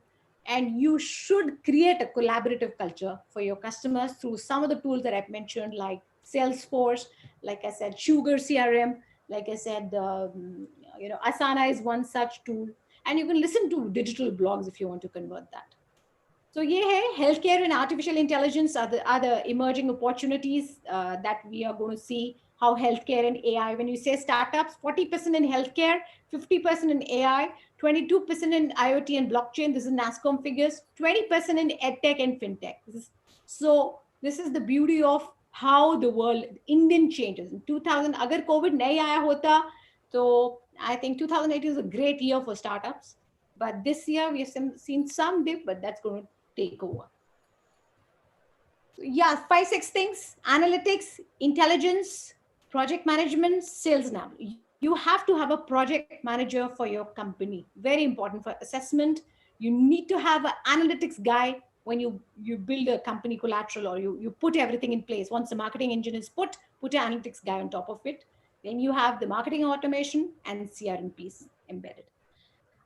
And you should create a collaborative culture for your customers through some of the tools that I've mentioned, like Salesforce, like I said, Sugar CRM, like I said, Asana is one such tool. And you can listen to digital blogs if you want to convert that. So yeah, healthcare and artificial intelligence are the emerging opportunities that we are going to see. How healthcare and AI, when you say startups, 40% in healthcare, 50% in AI, 22% in IoT and blockchain. This is NASSCOM figures, 20% in EdTech and FinTech. This is the beauty of how the world, Indian changes. In 2000, agar COVID nahi aaya hota, so I think 2018 is a great year for startups. But this year we have seen some dip, but that's going to take over. Yeah, 5, 6 things: analytics, intelligence, project management, sales. Now you have to have a project manager for your company. Very important for assessment. You need to have an analytics guy when you build a company collateral, or you put everything in place. Once the marketing engine is put an analytics guy on top of it. Then you have the marketing automation and CRM piece embedded.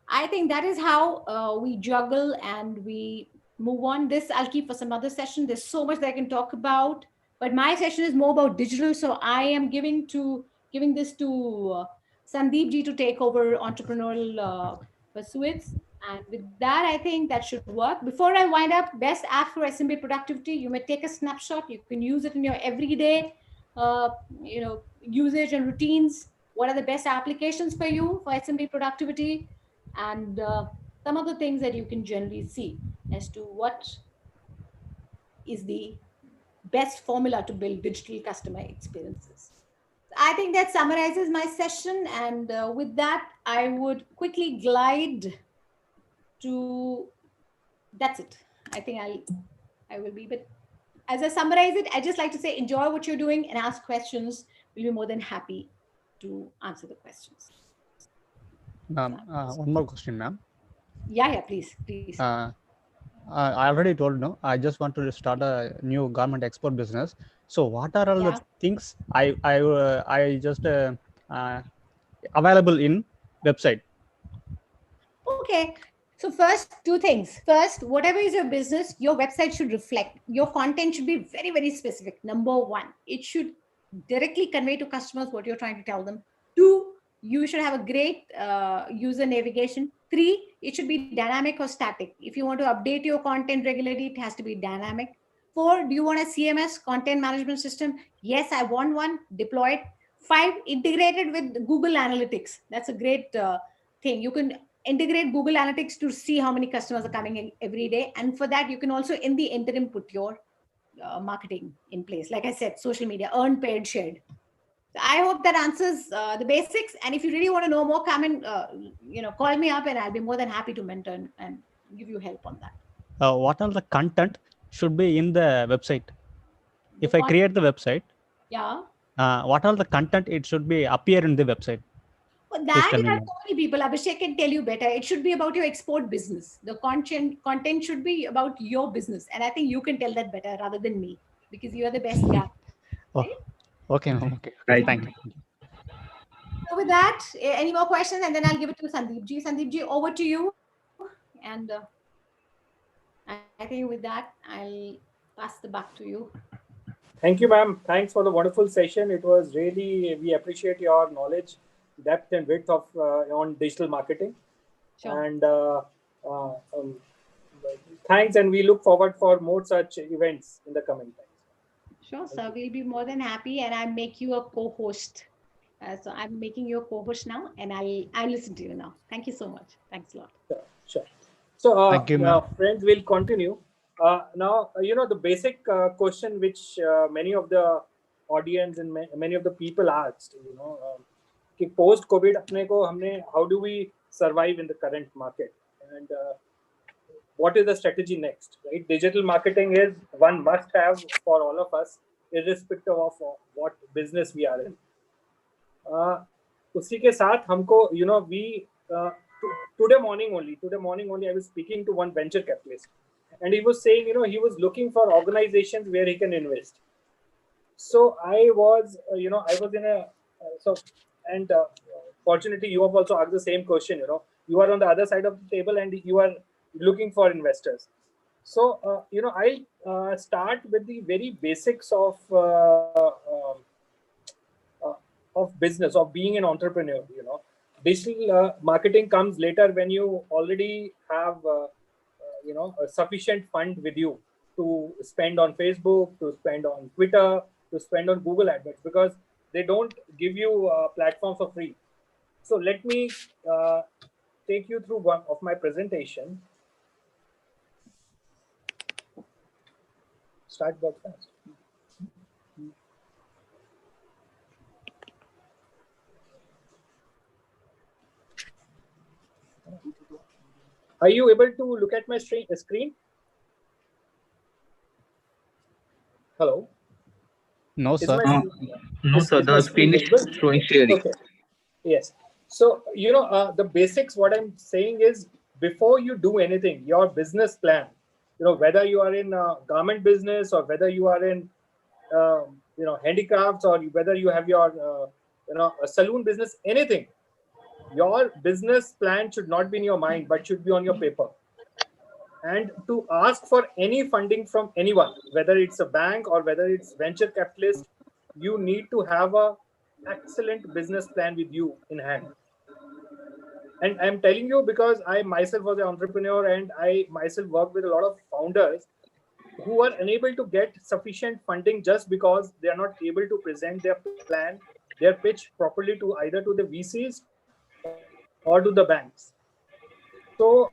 I think that is how we juggle and we move on. This I'll keep for some other session. There's so much that I can talk about, but my session is more about digital. So I am giving this to Sandeep ji to take over entrepreneurial pursuits. And with that, I think that should work. Before I wind up, best app for SMB productivity. You may take a snapshot. You can use it in your everyday, usage and routines. What are the best applications for you for SMB productivity? And some of the things that you can generally see as to what is the best formula to build digital customer experiences. I think that summarizes my session. And with that, I would quickly glide to, that's it. I think I will be, but as I summarize it, I just like to say, enjoy what you're doing and ask questions. We'll be more than happy to answer the questions. One more question, ma'am. Yeah, please. I already told no. I just want to start a new garment export business. So what are all Yeah. the things I just uh, available in website? Okay. So first, two things. First, whatever is your business, your website should reflect. Your content should be very, very specific. Number one, it should directly convey to customers what you're trying to tell them. Two, you should have a great user navigation. Three, it should be dynamic or static. If you want to update your content regularly, it has to be dynamic. Four, do you want a CMS, content management system? Yes, I want one. Deploy it. Five, integrated with Google Analytics. That's a great thing. You can integrate Google Analytics to see how many customers are coming in every day. And for that, you can also, in the interim, put your marketing in place. Like I said, social media, earned, paid, shared. So I hope that answers the basics. And if you really want to know more, come and call me up, and I'll be more than happy to mentor and give you help on that. What are the content should be in the website? If I What- create the website, Yeah. what are the content it should be appear in the website? Well, Please that tell you me have more. so many people. Abhishek can tell you better. It should be about your export business. The content should be about your business. And I think you can tell that better rather than me, because you are the best guy. Oh, Right? okay, ma'am. Okay. Right. Thank you. So with that, any more questions? And then I'll give it to Sandeep ji. Sandeep ji, over to you. And I think with that, I'll pass the back to you. Thank you, ma'am. Thanks for the wonderful session. It was really, we appreciate your knowledge, depth and width of on digital marketing. Sure. And thanks, and we look forward for more such events in the coming times. Sure, sir. We'll be more than happy, and I'll make you a co-host. So I'm making you a co-host now, and I'll listen to you now. Thank you so much. Thanks a lot. Sure. So, Thank you, ma'am. friends, we'll continue. Now, the basic question which many of the audience and many of the people asked, कि post COVID अपने को हमने, how do we survive in the current market, and what is the strategy next, right? Digital marketing is one must have for all of us, irrespective of what business we are in. उसी के साथ हमको, we today morning only I was speaking to one venture capitalist, and he was saying, he was looking for organizations where he can invest. So I was in a fortunately you have also asked the same question. You are on the other side of the table and you are looking for investors. So I'll start with the very basics of business, of being an entrepreneur. Digital marketing comes later when you already have a sufficient fund with you to spend on Facebook, to spend on Twitter, to spend on Google AdWords, because they don't give you platforms for free. So let me take you through one of my presentation. Start broadcast. Are you able to look at my screen? Hello? No, Is sir. my- No, sir. is my The screen is visible? showing sharing. Okay. Yes. So, the basics, what I'm saying is, before you do anything, your business plan, whether you are in a garment business or whether you are in, handicrafts, or whether you have your, a saloon business, anything, your business plan should not be in your mind, but should be on your paper. And to ask for any funding from anyone, whether it's a bank or whether it's venture capitalist, you need to have a excellent business plan with you in hand. And I'm telling you because I myself was an entrepreneur, and I myself work with a lot of founders who are unable to get sufficient funding just because they are not able to present their plan, their pitch properly to either to the VCs or to the banks. So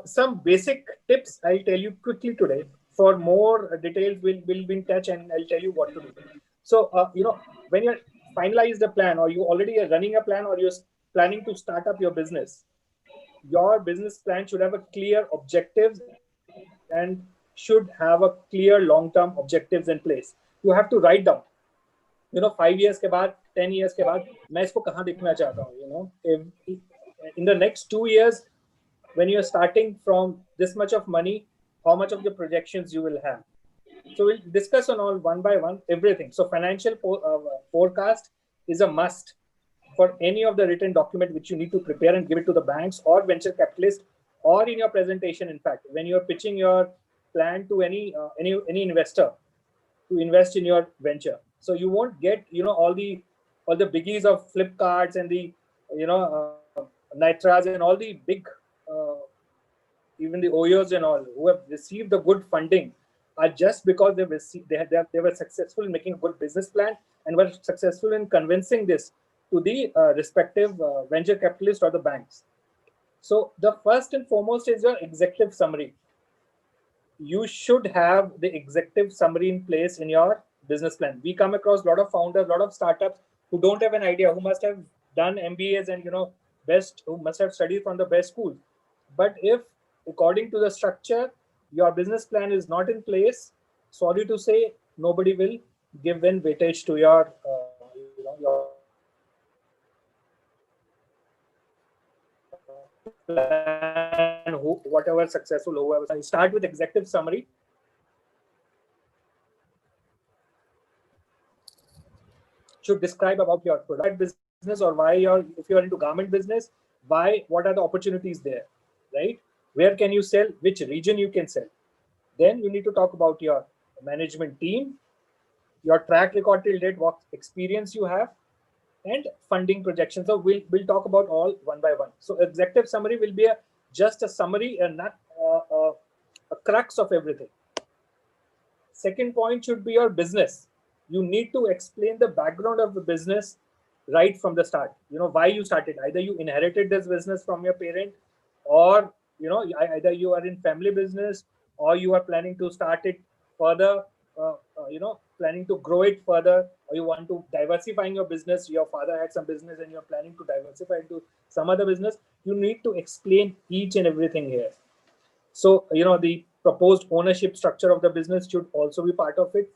some basic tips I'll tell you quickly today. For more details, we'll be in touch and I'll tell you what to do. So, when you finalize the plan, or you already are running a plan, or you're planning to start up your business, your business plan should have a clear objectives and should have a clear long-term objectives in place. You have to write down, 5 years के बाद, 10 years के बाद, मैं इसको कहाँ देखना चाहता हूँ, in the next 2 years, when you're starting from this much of money, how much of the projections you will have. So we'll discuss on all one by one everything. So financial forecast is a must for any of the written document which you need to prepare and give it to the banks or venture capitalists, or in your presentation. In fact, when you're pitching your plan to any investor to invest in your venture, so you won't get all the biggies of Flipkarts and the Nitras and all the big even the OYOs and all who have received the good funding are just because they were successful in making a good business plan and were successful in convincing this to the respective venture capitalists or the banks. So the first and foremost is your executive summary. You should have the executive summary in place in your business plan. We come across a lot of founders, a lot of startups who don't have an idea, who must have done MBAs and who must have studied from the best schools. But if according to the structure your business plan is not in place, sorry to say, nobody will give in weightage to your plan, whatever successful, whoever. So start with executive summary. Should describe about your product business, or why if you're into garment business, what are the opportunities there, right? Where can you sell? Which region you can sell? Then you need to talk about your management team, your track record till date, what experience you have, and funding projections. So we'll talk about all one by one. So executive summary will be just a summary and not a crux of everything. Second point should be your business. You need to explain the background of the business right from the start. Why you started. Either you inherited this business from your parent, or either you are in family business, or you are planning to start it further, planning to grow it further, or you want to diversify your business. Your father had some business and you're planning to diversify into some other business. You need to explain each and everything here. So, the proposed ownership structure of the business should also be part of it.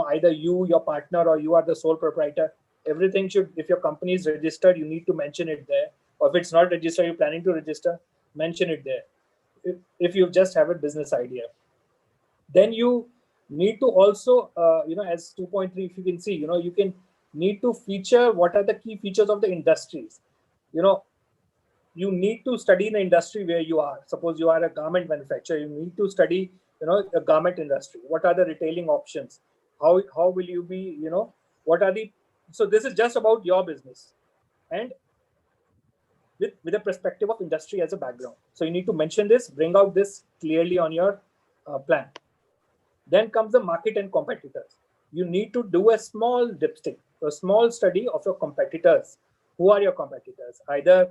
Either you, your partner, or you are the sole proprietor. Everything should, if your company is registered, you need to mention it there. Or if it's not registered, you're planning to register, mention it there. If you just have a business idea, then you need to also, as 2.3, if you can see, you can need to feature what are the key features of the industries. You need to study the industry where you are. Suppose you are a garment manufacturer, you need to study, the garment industry. What are the retailing options? How will you be, what are the, so this is just about your business and with a perspective of industry as a background. So you need to mention this, bring out this clearly on your plan. Then comes the market and competitors. You need to do a small dipstick, a small study of your competitors. Who are your competitors? Either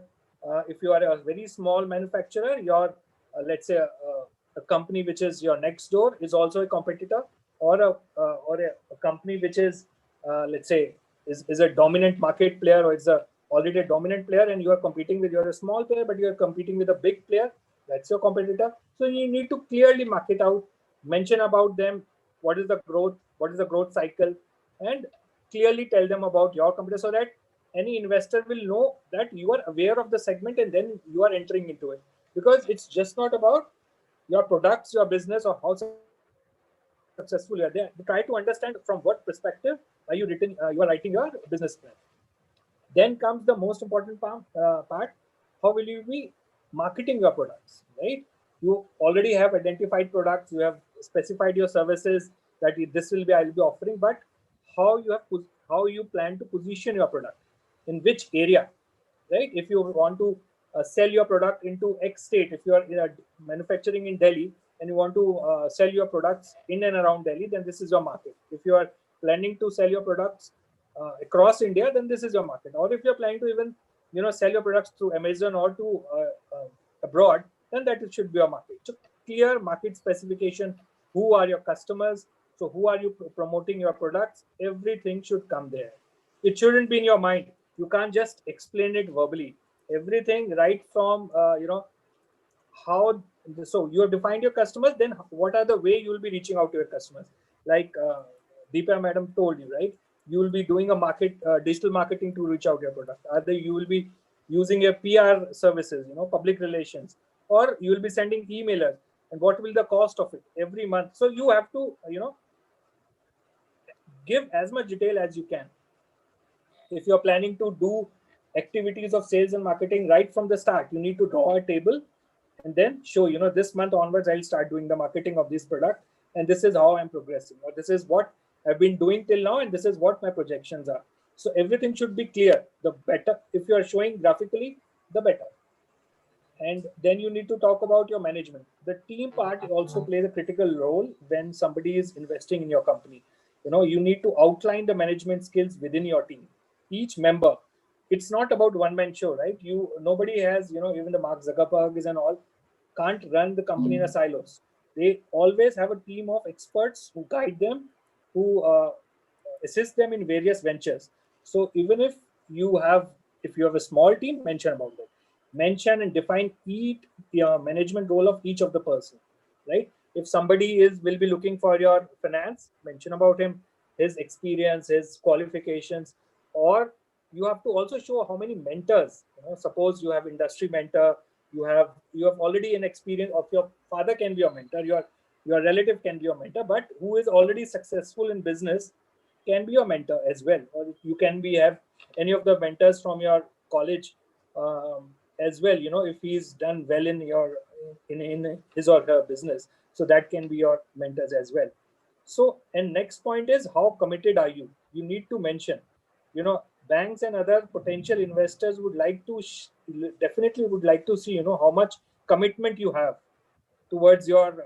if you are a very small manufacturer, your let's say a company which is your next door is also a competitor, or a company which is let's say is a dominant market player, or is already a dominant player, and you are competing with, you're a small player, but you are competing with a big player. That's your competitor. So you need to clearly mark it out, mention about them, what is the growth cycle, and clearly tell them about your competitor, so that any investor will know that you are aware of the segment and then you are entering into it. Because it's just not about your products, your business, or how successful you are there. Try to understand from what perspective are you writing your business plan. Then comes the most important part. How will you be marketing your products, right? You already have identified products, you have specified your services that this will be, I'll be offering, but how you plan to position your product, in which area, right? If you want to sell your product into X state, if you are manufacturing in Delhi and you want to sell your products in and around Delhi, then this is your market. If you are planning to sell your products across India, then this is your market. Or if you're planning to even sell your products through Amazon or to abroad, then that it should be your market. So clear market specification. Who are your customers? So who are you promoting your products? Everything should come there. It shouldn't be in your mind. You can't just explain it verbally. Everything right from how. So you have defined your customers. Then what are the way you will be reaching out to your customers? Like Deepa madam told you, right? You will be doing a digital marketing to reach out your product. Either you will be using your PR services, public relations, or you will be sending emailers, and what will the cost of it every month. So you have to, give as much detail as you can. If you're planning to do activities of sales and marketing right from the start, you need to draw a table and then show, this month onwards, I'll start doing the marketing of this product, and this is how I'm progressing, or this is what I've been doing till now, and this is what my projections are. So everything should be clear. The better, if you are showing graphically, the better. And then you need to talk about your management. The team part also plays a critical role when somebody is investing in your company. You need to outline the management skills within your team. Each member, it's not about one-man show, right? Nobody has, even the Mark Zuckerbergs and all can't run the company in a silos. They always have a team of experts who guide them, who assist them in various ventures. So even if you have a small team, mention about it. Mention and define each management role of each of the person, right? If somebody will be looking for your finance, mention about him, his experience, his qualifications, or you have to also show how many mentors. Suppose you have industry mentor, you have already an experience of your father can be your mentor, your relative can be your mentor, but who is already successful in business can be your mentor as well. Or you can have any of the mentors from your college as well. If he's done well in his or her business, so that can be your mentors as well. So, and next point is, how committed are you? You need to mention, banks and other potential investors would like to definitely would like to see, how much commitment you have towards your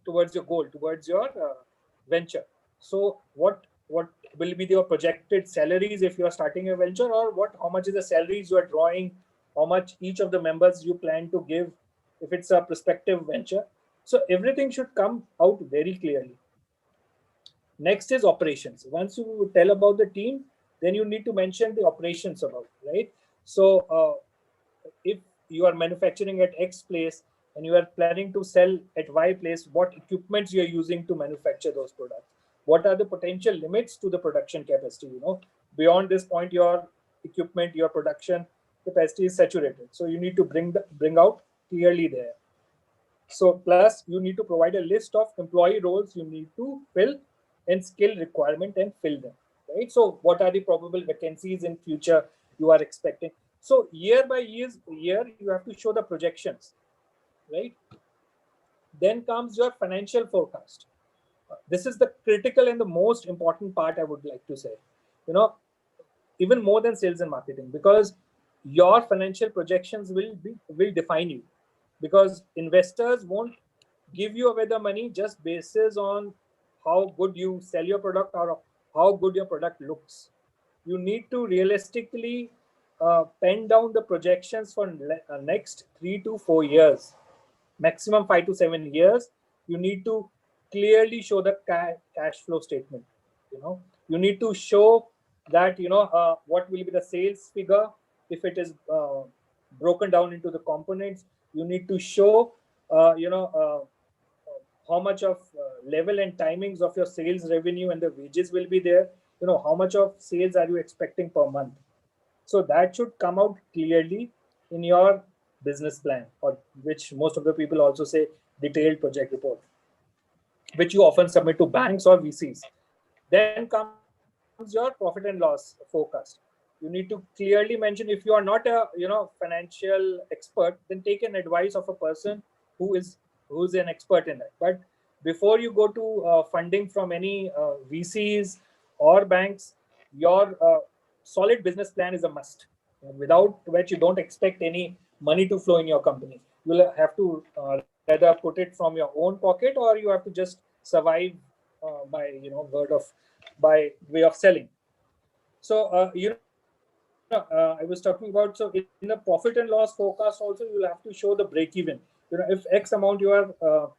towards your goal, towards your venture. So what will be your projected salaries if you are starting a venture, or how much is the salaries you are drawing, how much each of the members you plan to give if it's a prospective venture. So everything should come out very clearly. Next is operations. Once you tell about the team, then you need to mention the operations about, right? So if you are manufacturing at X place and you are planning to sell at Y place, what equipments you are using to manufacture those products? What are the potential limits to the production capacity? Beyond this point, your equipment, your production capacity is saturated. So you need to bring out clearly there. So plus you need to provide a list of employee roles you need to fill and skill requirement and fill them, right? So what are the probable vacancies in future you are expecting? So year by year, you have to show the projections, right? Then comes your financial forecast. This is the critical and the most important part, I would like to say, even more than sales and marketing, because your financial projections will define you, because investors won't give you away the money just basis on how good you sell your product or how good your product looks. You need to realistically pen down the projections for next 3 to 4 years, maximum 5 to 7 years. You need to clearly show the cash flow statement. You need to show that what will be the sales figure if it is broken down into the components. You need to show how much of level and timings of your sales revenue and the wages will be there. How much of sales are you expecting per month? So that should come out clearly in your business plan, or which most of the people also say detailed project report, which you often submit to banks or VCs. Then comes your profit and loss forecast. You need to clearly mention, if you are not a financial expert, then take an advice of a person who's an expert in it. But before you go to funding from any VCs or banks, your solid business plan is a must, without which you don't expect any money to flow in your company. You'll have to either put it from your own pocket, or you have to just survive by by way of selling. So I was talking about, so in the profit and loss forecast also, you'll have to show the break even. If X amount you are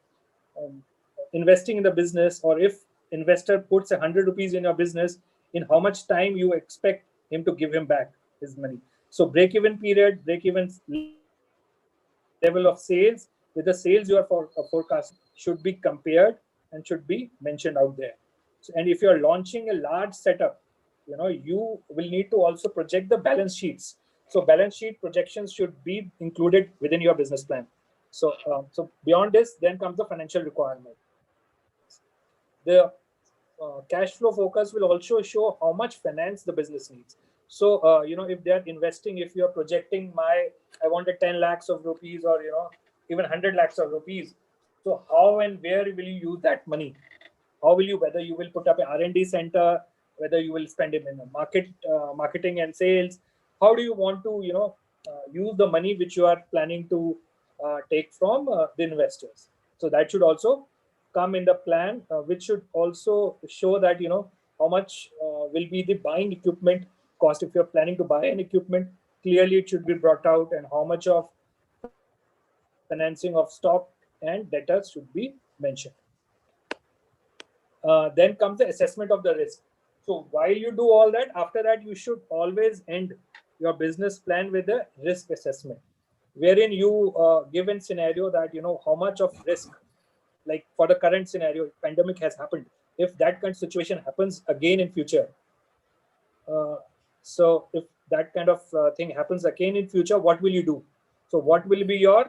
investing in the business, or if investor puts 100 rupees in your business, in how much time you expect him to give him back his money. So break even period, break even level of sales with the sales you are forecast should be compared and should be mentioned out there. So, and if you are launching a large setup, you will need to also project the balance sheets. So balance sheet projections should be included within your business plan. So, so beyond this, then comes the financial requirement. The cash flow focus will also show how much finance the business needs. So, if they're investing, if you're projecting I wanted 10 lakhs of rupees, or, even 100 lakhs of rupees. So how and where will you use that money? How will you, whether you will put up an R&D center, whether you will spend it in a marketing and sales, how do you want to, use the money which you are planning to take from the investors? So that should also come in the plan, which should also show that, how much will be the buying equipment cost. If you're planning to buy an equipment, clearly it should be brought out, and how much of financing of stock and debtors should be mentioned. Then comes the assessment of the risk. So while you do all that, after that, you should always end your business plan with a risk assessment, wherein you give a scenario that, how much of risk, like for the current scenario, pandemic has happened. If that kind of situation happens again in future, so if that kind of thing happens again in future, what will you do? So what will be your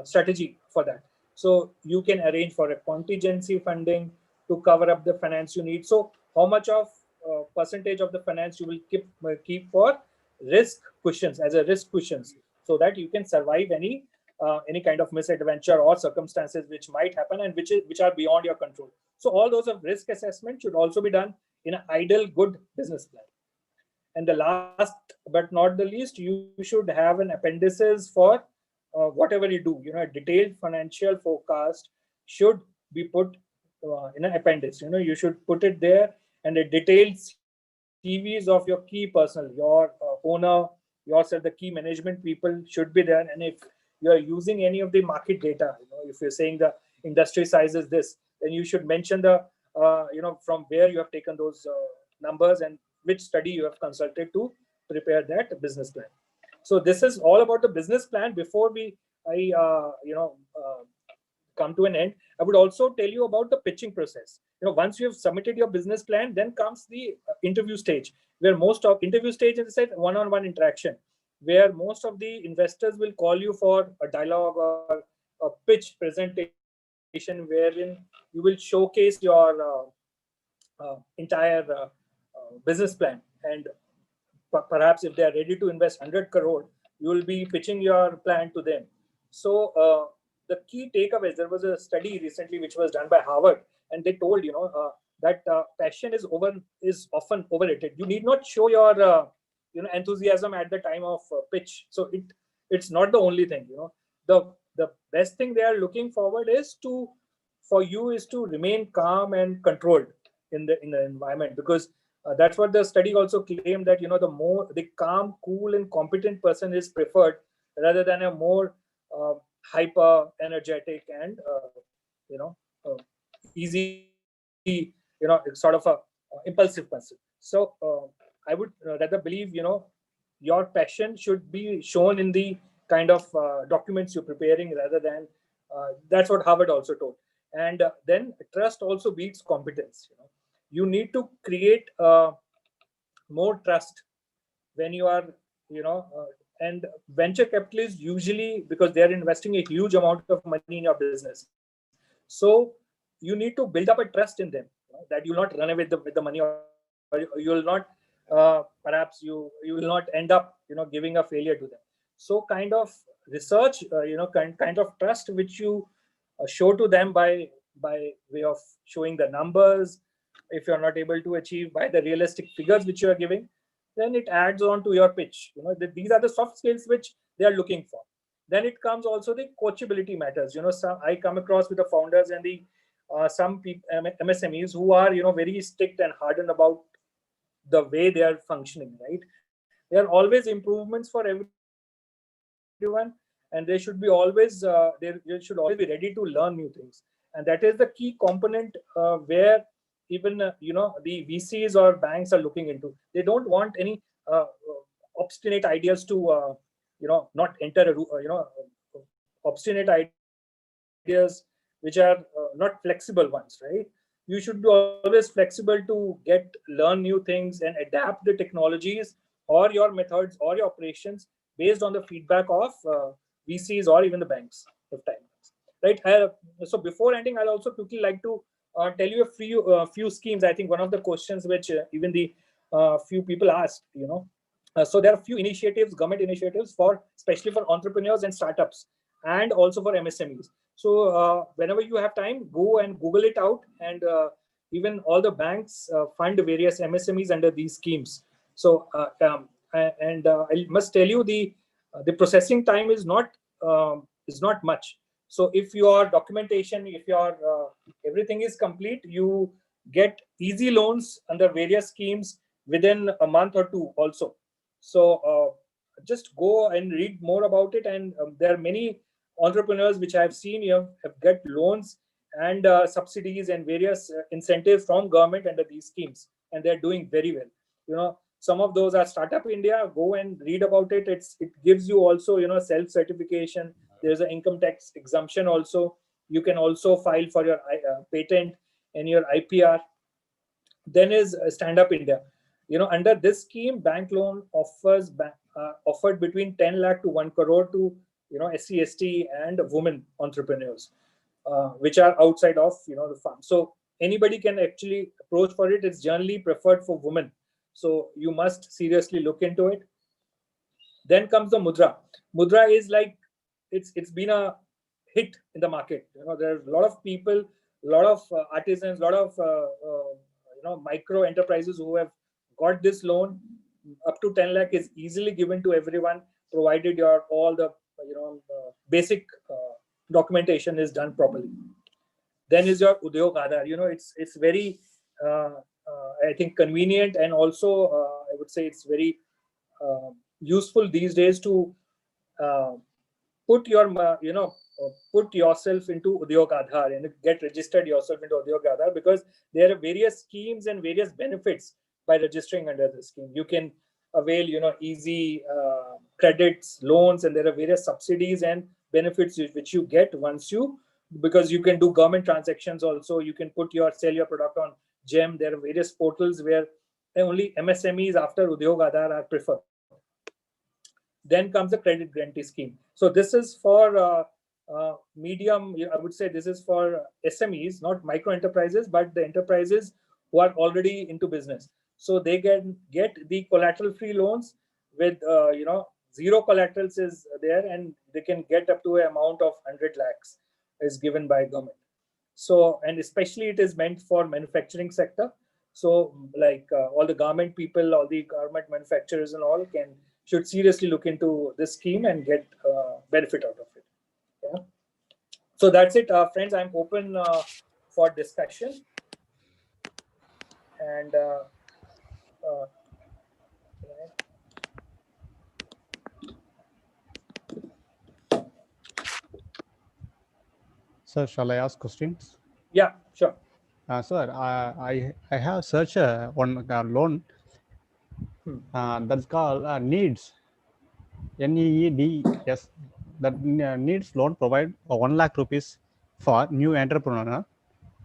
strategy for that? So you can arrange for a contingency funding to cover up the finance you need. So how much of percentage of the finance you will keep for risk cushions, as a risk cushions, so that you can survive any kind of misadventure or circumstances which might happen and which are beyond your control. So all those of risk assessment should also be done in an ideal good business plan. And the last but not the least, you should have an appendices for whatever you do. A detailed financial forecast should be put in an appendix. You should put it there, and a detailed CVs of your key personnel, your owner, yourself, the key management people should be there. And if you are using any of the market data, if you're saying the industry size is this, then you should mention the from where you have taken those numbers and which study you have consulted to prepare that business plan. So this is all about the business plan. Before I come to an end, I would also tell you about the pitching process. Once you have submitted your business plan, then comes the interview stage, where most of interview stage is a one-on-one interaction, where most of the investors will call you for a dialogue or a pitch presentation, wherein you will showcase your entire business plan. And perhaps if they are ready to invest 100 crore, you will be pitching your plan to them. So the key takeaways, there was a study recently which was done by Harvard, and they told that passion is often overrated. You need not show your enthusiasm at the time of pitch. So it's not the only thing. The best thing they are looking forward for you is to remain calm and controlled in the environment, because that's what the study also claimed, that the calm, cool, and competent person is preferred rather than a more hyper energetic and easy sort of a impulsive person. So I would rather believe your passion should be shown in the kind of documents you're preparing, rather than that's what Harvard also told. And then trust also beats competence. You need to create more trust when you are and venture capitalists usually, because they are investing a huge amount of money in your business, so you need to build up a trust in them, that you'll not run away with the money, or you will not perhaps you will not end up giving a failure to them. So kind of research, kind of trust which you show to them by way of showing the numbers. If you're not able to achieve by the realistic figures which you are giving, then it adds on to your pitch. These are the soft skills which they are looking for. Then it comes also the coachability matters. I come across with the founders and the some people, MSMEs, who are very strict and hardened about the way they are functioning. Right? There are always improvements for everyone, and they should be always they should always be ready to learn new things. And that is the key component where even the VCs or banks are looking into. They don't want any obstinate ideas to not enter obstinate ideas which are not flexible ones, right? You should be always flexible to learn new things and adapt the technologies or your methods or your operations based on the feedback of VCs or even the banks if time allows. Right. So before ending, I'll also quickly like to tell you a few schemes. I think one of the questions which even the few people asked, so there are a few initiatives, government initiatives especially for entrepreneurs and startups, and also for MSMEs. So whenever you have time, go and Google it out, and even all the banks fund various MSMEs under these schemes. So I must tell you, the processing time is not much. So if your documentation, if your everything is complete, you get easy loans under various schemes within a month or two also. So just go and read more about it. And there are many entrepreneurs which I have seen have get loans and subsidies and various incentives from government under these schemes, and they're doing very well. Some of those are Startup India. Go and read about it. It gives you also self-certification. There's an income tax exemption also. You can also file for your patent and your IPR. Then is Stand Up India. Under this scheme, bank loan offers offered between 10 lakh to 1 crore to SC, ST and women entrepreneurs, which are outside of the farm. So anybody can actually approach for it. It's generally preferred for women. So you must seriously look into it. Then comes the Mudra. Mudra is like, it's been a hit in the market. There's a lot of people, a lot of artisans, a lot of micro enterprises who have got this loan. Up to 10 lakh is easily given to everyone, provided all the basic documentation is done properly. Then is your Udyog Aadhar. It's very I think convenient, and also I would say it's very useful these days to put yourself into Udyog Aadhar and get registered yourself into Udyog Aadhar, because there are various schemes and various benefits by registering under the scheme. You can avail easy credits, loans, and there are various subsidies and benefits which you get because you can do government transactions also. You can sell your product on GeM. There are various portals where only MSMEs after Udyog Aadhar are preferred. Then comes the credit guarantee scheme. So this is for medium, I would say this is for SMEs, not micro enterprises, but the enterprises who are already into business. So they can get the collateral-free loans with, zero collaterals is there, and they can get up to an amount of 100 lakhs is given by government. So, and especially it is meant for manufacturing sector. So like all the garment people, all the garment manufacturers and all should seriously look into this scheme and get benefit out of it. Yeah. So that's it, friends. I'm open for discussion. And Sir, shall I ask questions? yeah, sure. Sir, I have searched one loan that's called NEEDS, NEEDS. That NEEDS loan provide 1 lakh rupees for new entrepreneur.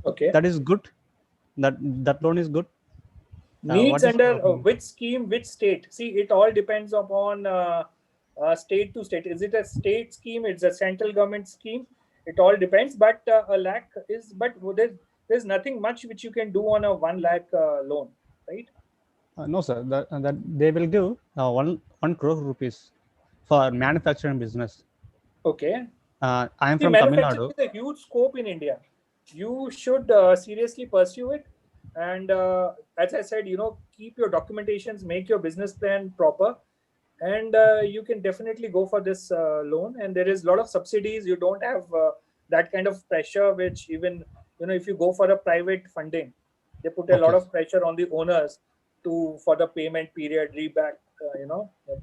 Okay. That is good. That loan is good. Needs under which scheme, which state? See, it all depends upon state to state. Is it a state scheme? It's a central government scheme. It all depends. But a lakh is, but there's nothing much which you can do on a 1 lakh loan, right? No, sir. That they will give 1 crore rupees for manufacturing business. Okay. I am from Tamil Nadu. Manufacturing is a huge scope in India. You should seriously pursue it. And as I said, keep your documentations, make your business plan proper, and you can definitely go for this loan. And there is a lot of subsidies. You don't have that kind of pressure, which even, if you go for a private funding, they put a lot of pressure on the owners for the payment period, reback,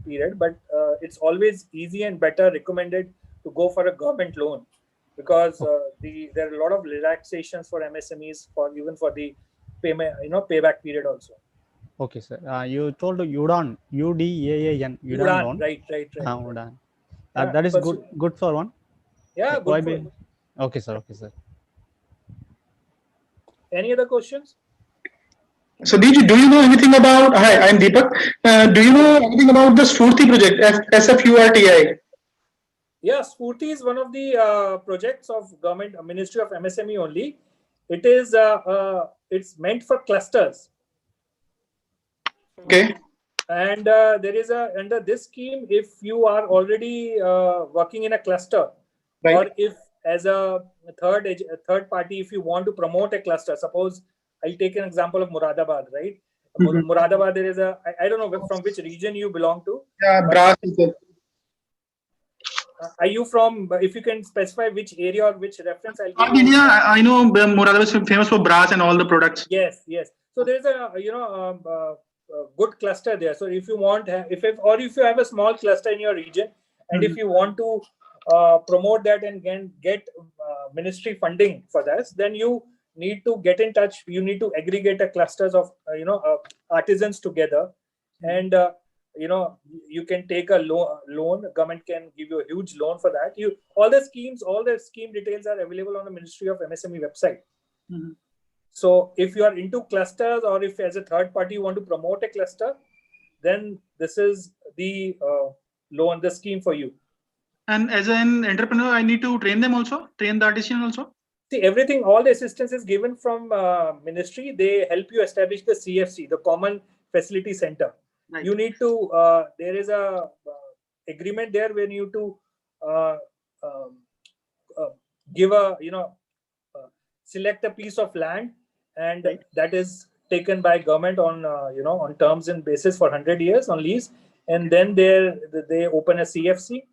period. But it's always easy and better recommended to go for a government loan, because there are a lot of relaxations for MSMEs even for the payment, payback period also. Okay, sir. You told UDAN, UDAAN, UDAN loan. Right. UDAN. That is good for one. Yeah, good. Okay, sir. Any other questions? So, DG, do you know anything about? Hi, I'm Deepak. Do you know anything about the Sfurti project, SFURTI? Yeah, Spurti is one of the projects of government Ministry of MSME only. It is it's meant for clusters. Okay. And there is under this scheme, if you are already working in a cluster, Right. or if as a third party, if you want to promote a cluster, suppose I'll take an example of Muradabad, right? Mhm. Muradabad, there is I don't know from which region you belong to. Yeah, but brass is it. Are you from? If you can specify which area or which reference, I'll give North you. India, I know Muradabad is famous for brass and all the products. Yes, yes. So there's a good cluster there. So if you want, if you have a small cluster in your region, and if you want to promote that and get ministry funding for this, then you need to get in touch. You need to aggregate a clusters of artisans together, and you can take a loan. Government can give you a huge loan for that. All the scheme details are available on the Ministry of MSME website. Mhm. So if you are into clusters, or if as a third party you want to promote a cluster, then this is the the scheme for you. And as an entrepreneur, I need to train them also, train the artisan also. See, everything, all the assistance is given from ministry. They help you establish the CFC, the Common Facility Center. Right. You need to, there is a agreement there when you to give a, select a piece of land, and Right. that is taken by government on, on terms and basis for 100 years on lease. And then they open a CFC,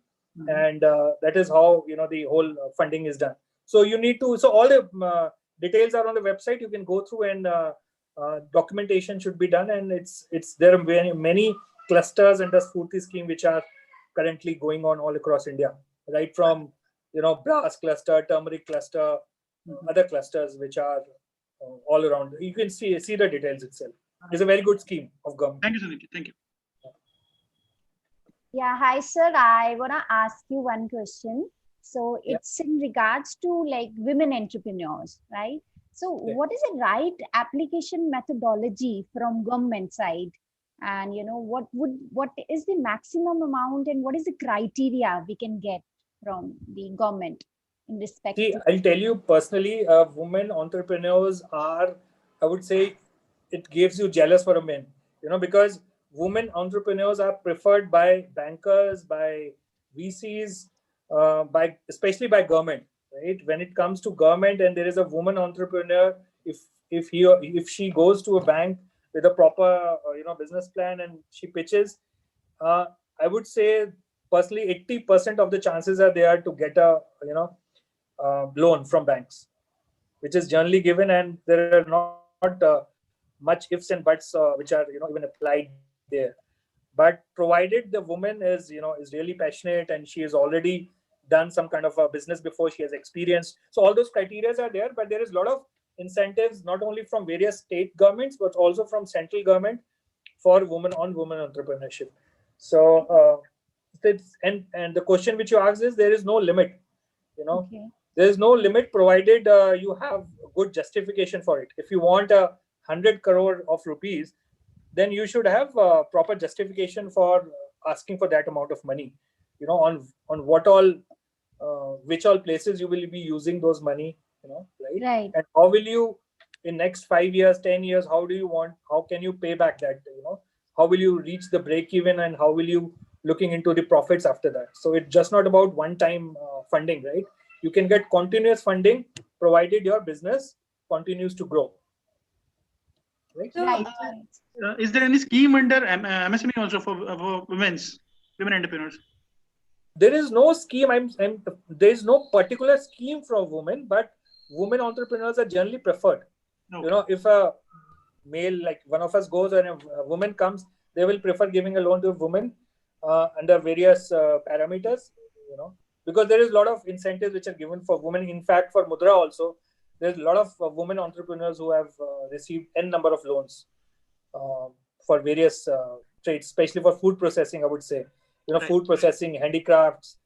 and that is how, the whole funding is done. So you need to, so all the details are on the website. You can go through, and documentation should be done. And there are many clusters under Spurti scheme which are currently going on all across India, right from brass cluster, turmeric cluster, other clusters which are all around. You can see the details itself. It's a very good scheme of government. Thank you, Sandeep. Thank you. Yeah, hi sir. I wanna ask you one question. So Yeah. it's in regards to like women entrepreneurs, right? So Yeah. what is the right application methodology from government side? And what is the maximum amount and what is the criteria we can get from the government in respect See, to I'll tell you personally, women entrepreneurs are, I would say, it gives you jealous for a man, because women entrepreneurs are preferred by bankers, by VCs, especially by government, right? When it comes to government and there is a woman entrepreneur, if she goes to a bank with a proper, business plan and she pitches, I would say personally 80% of the chances are there to get a, loan from banks, which is generally given, and there are not much ifs and buts which are even applied there. But provided the woman is is really passionate and she has already done some kind of a business before, she has experience. So all those criteria are there, but there is a lot of incentives not only from various state governments but also from central government for women entrepreneurship. So and the question which you asked is, there is no limit. Okay. There is no limit provided you have good justification for it. If you want 100 crore of rupees, then you should have proper justification for asking for that amount of money. On what all, which all places you will be using those money. Right? Right. And how will you, in next 5 years, 10 years, how can you pay back that? How will you reach the break even, and how will you looking into the profits after that? So it's just not about one-time funding, right? You can get continuous funding provided your business continues to grow. Right? So, Right. Is there any scheme under MSME also for women entrepreneurs? There is no scheme. There is no particular scheme for women, but women entrepreneurs are generally preferred. Okay. If a male, like one of us, goes and a woman comes, they will prefer giving a loan to a woman under various parameters. Because there is a lot of incentives which are given for women. In fact, for Mudra also, there's a lot of women entrepreneurs who have received n number of loans for various trades, especially for food processing. I would say, Right. food processing, handicrafts,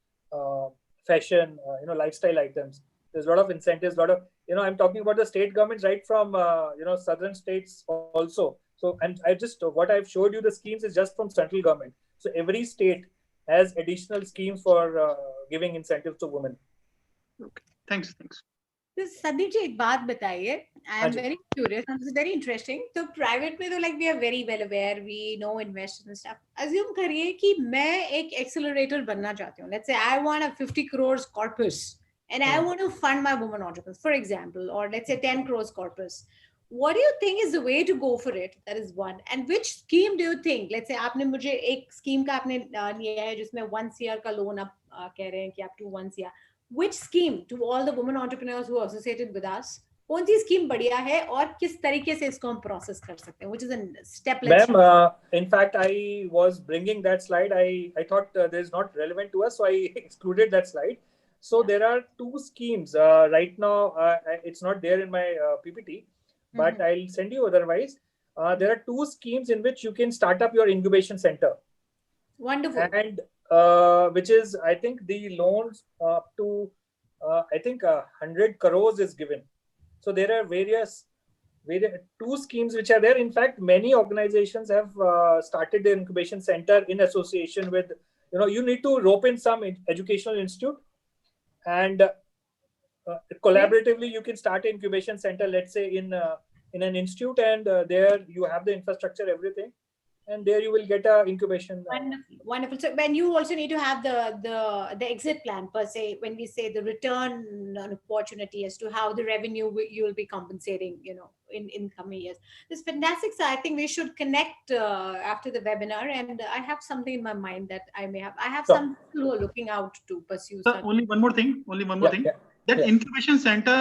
fashion, lifestyle items. There's a lot of incentives. I'm talking about the state governments, right from southern states also. So, and what I've showed you the schemes is just from central government. So every state has additional schemes for giving incentives to women. Okay. Thanks. तो संदीप जी एक बात बताइए, I am जी। Very curious, this is very interesting. तो private में तो like we are very well aware, we know investors and stuff. Assume करिए कि मैं एक एक्सेलरेटर बनना चाहती हूँ. Let's say I want a 50 crores corpus and I want to fund my women entrepreneurs, for example, or let's say 10 crores corpus. What do you think is the way to go for it? That is one. And which scheme do you think? Let's say आपने मुझे एक scheme का आपने लिया है जिसमें 1 CR का loan आप कह रहे हैं कि up to 1 CR. Which scheme to all the women entrepreneurs who are associated with us? कौन सी scheme बढ़िया है और किस तरीके से इसको हम process कर सकते हैं? Which is a step. Ma'am, in fact, I was bringing that slide. I thought that is not relevant to us, so I excluded that slide. So there are 2 schemes right now. It's not there in my PPT, but I'll send you otherwise. There are 2 schemes in which you can start up your incubation center. Wonderful. And which is, I think, the loans up to I think 100 crores is given. So there are various 2 schemes which are there. In fact, many organizations have started their incubation center in association with, you need to rope in some educational institute, and collaboratively you can start an incubation center, let's say in an institute, and there you have the infrastructure, everything, and there you will get a incubation. Wonderful. So when you also need to have the exit plan per se, when we say the return on opportunity as to how the revenue you will be compensating, in coming years. This is fantastic. So I think we should connect after the webinar, and I have something in my mind that I have Sure. some people who are looking out to pursue. Sir, only one more thing. Yeah. That incubation center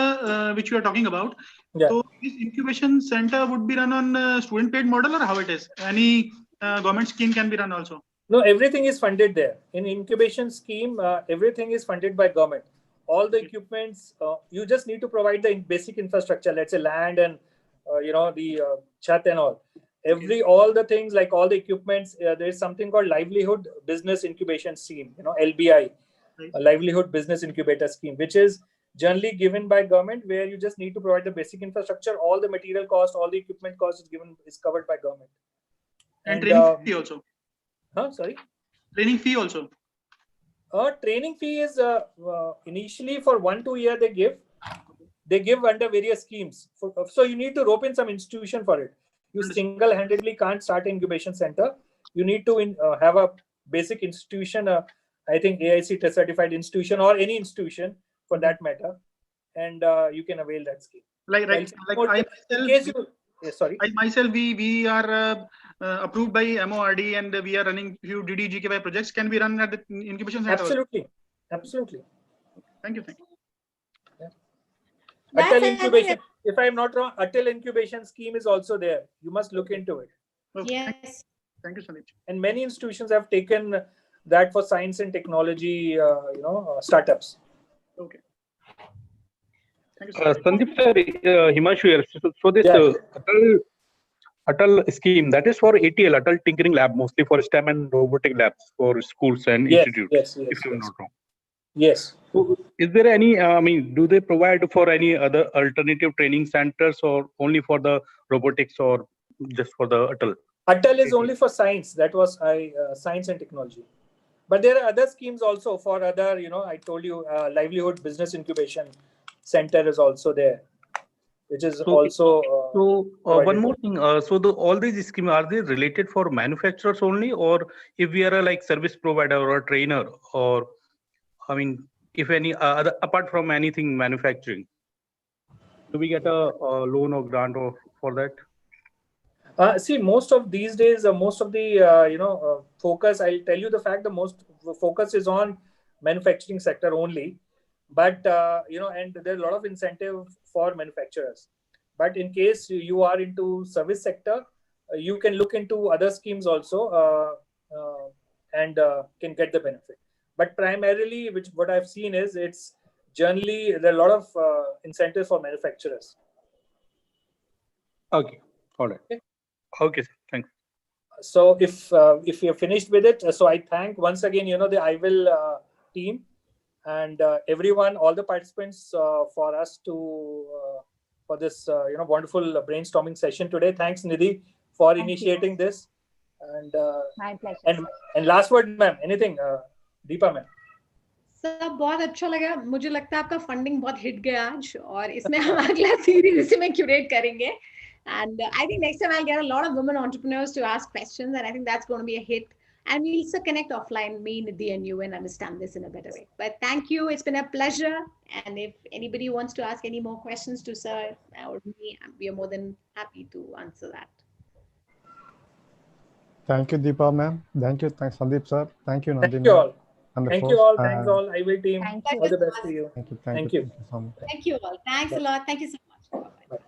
which you are talking about. Yeah. So this incubation center would be run on student paid model, or how it is? Any government scheme can be run also? No, everything is funded there. In incubation scheme, everything is funded by government. All the equipments, you just need to provide the basic infrastructure, let's say land and the chat and all. All the things, like all the equipments, there is something called Livelihood Business Incubation Scheme, LBI, a Livelihood Business Incubator Scheme, which is generally given by government, where you just need to provide the basic infrastructure. All the material cost, all the equipment cost is covered by government. And training fee also. Sorry? Training fee also. Training fee is initially for 1-2 year they give under various schemes. So you need to rope in some institution for it. You single-handedly can't start an incubation center. You need to have a basic institution, I think AIC certified institution, or any institution for that matter, and you can avail that scheme. Like I myself, we are approved by MORD, and we are running few DDGKY projects. Can we run at the incubation center? Absolutely. Thank you. Yeah. Atal incubation. If I am not wrong, Atal incubation scheme is also there. You must look into it. Okay. Yes. Thank you, Sandeep. And many institutions have taken that for science and technology, startups. Okay. Thank you, Sandeep sir, Himanshu here. So this Atal scheme, that is for ATL, Atal Tinkering Lab, mostly for STEM and robotic labs for schools and institutes. Yes, if I'm not wrong. Yes. So is there any, do they provide for any other alternative training centers, or only for the robotics, or just for the Atal? Atal is only for science. That was science and technology. But there are other schemes also for other, I told you, Livelihood Business Incubation Center is also there, which is also. One more thing. So all these schemes, are they related for manufacturers only, or if we are a service provider or a trainer, or if any other apart from anything manufacturing, do we get a loan or grant for that? See, most of these days, most of the focus, I'll tell you the fact, the most focus is on manufacturing sector only. But and there's a lot of incentive for manufacturers. But in case you are into service sector, you can look into other schemes also and can get the benefit. But primarily, what I've seen is it's generally there are a lot of incentives for manufacturers. Okay, all right. Okay, sir. Thanks. So if you're finished with it, so I thank once again, the IWIL team and everyone, all the participants for us to for this wonderful brainstorming session today. Thanks, Nidhi, for initiating this. And my pleasure. And last word, ma'am. Anything, Deepa, ma'am? सब बहुत अच्छा लगा. मुझे लगता है आपका funding बहुत hit गया आज और इसमें हम अगला सीरीज इसी में क्यूरेट करेंगे. And I think next time I'll get a lot of women entrepreneurs to ask questions, and I think that's going to be a hit. And we'll also connect offline, me, Nidhi, and you, and understand this in a better way. But thank you. It's been a pleasure. And if anybody wants to ask any more questions to Sir or me, we are more than happy to answer that. Thank you, Deepa ma'am. Thank you. Thanks, Sandeep sir. Thank you, Thank Nandini. you all. And the Thank you host. all. Thanks all. I will team. Thank you. All the best to you. Thank you. Thank you. Thank you so much. Thank you all. Thanks a lot. Thank you so much. Bye-bye. Bye.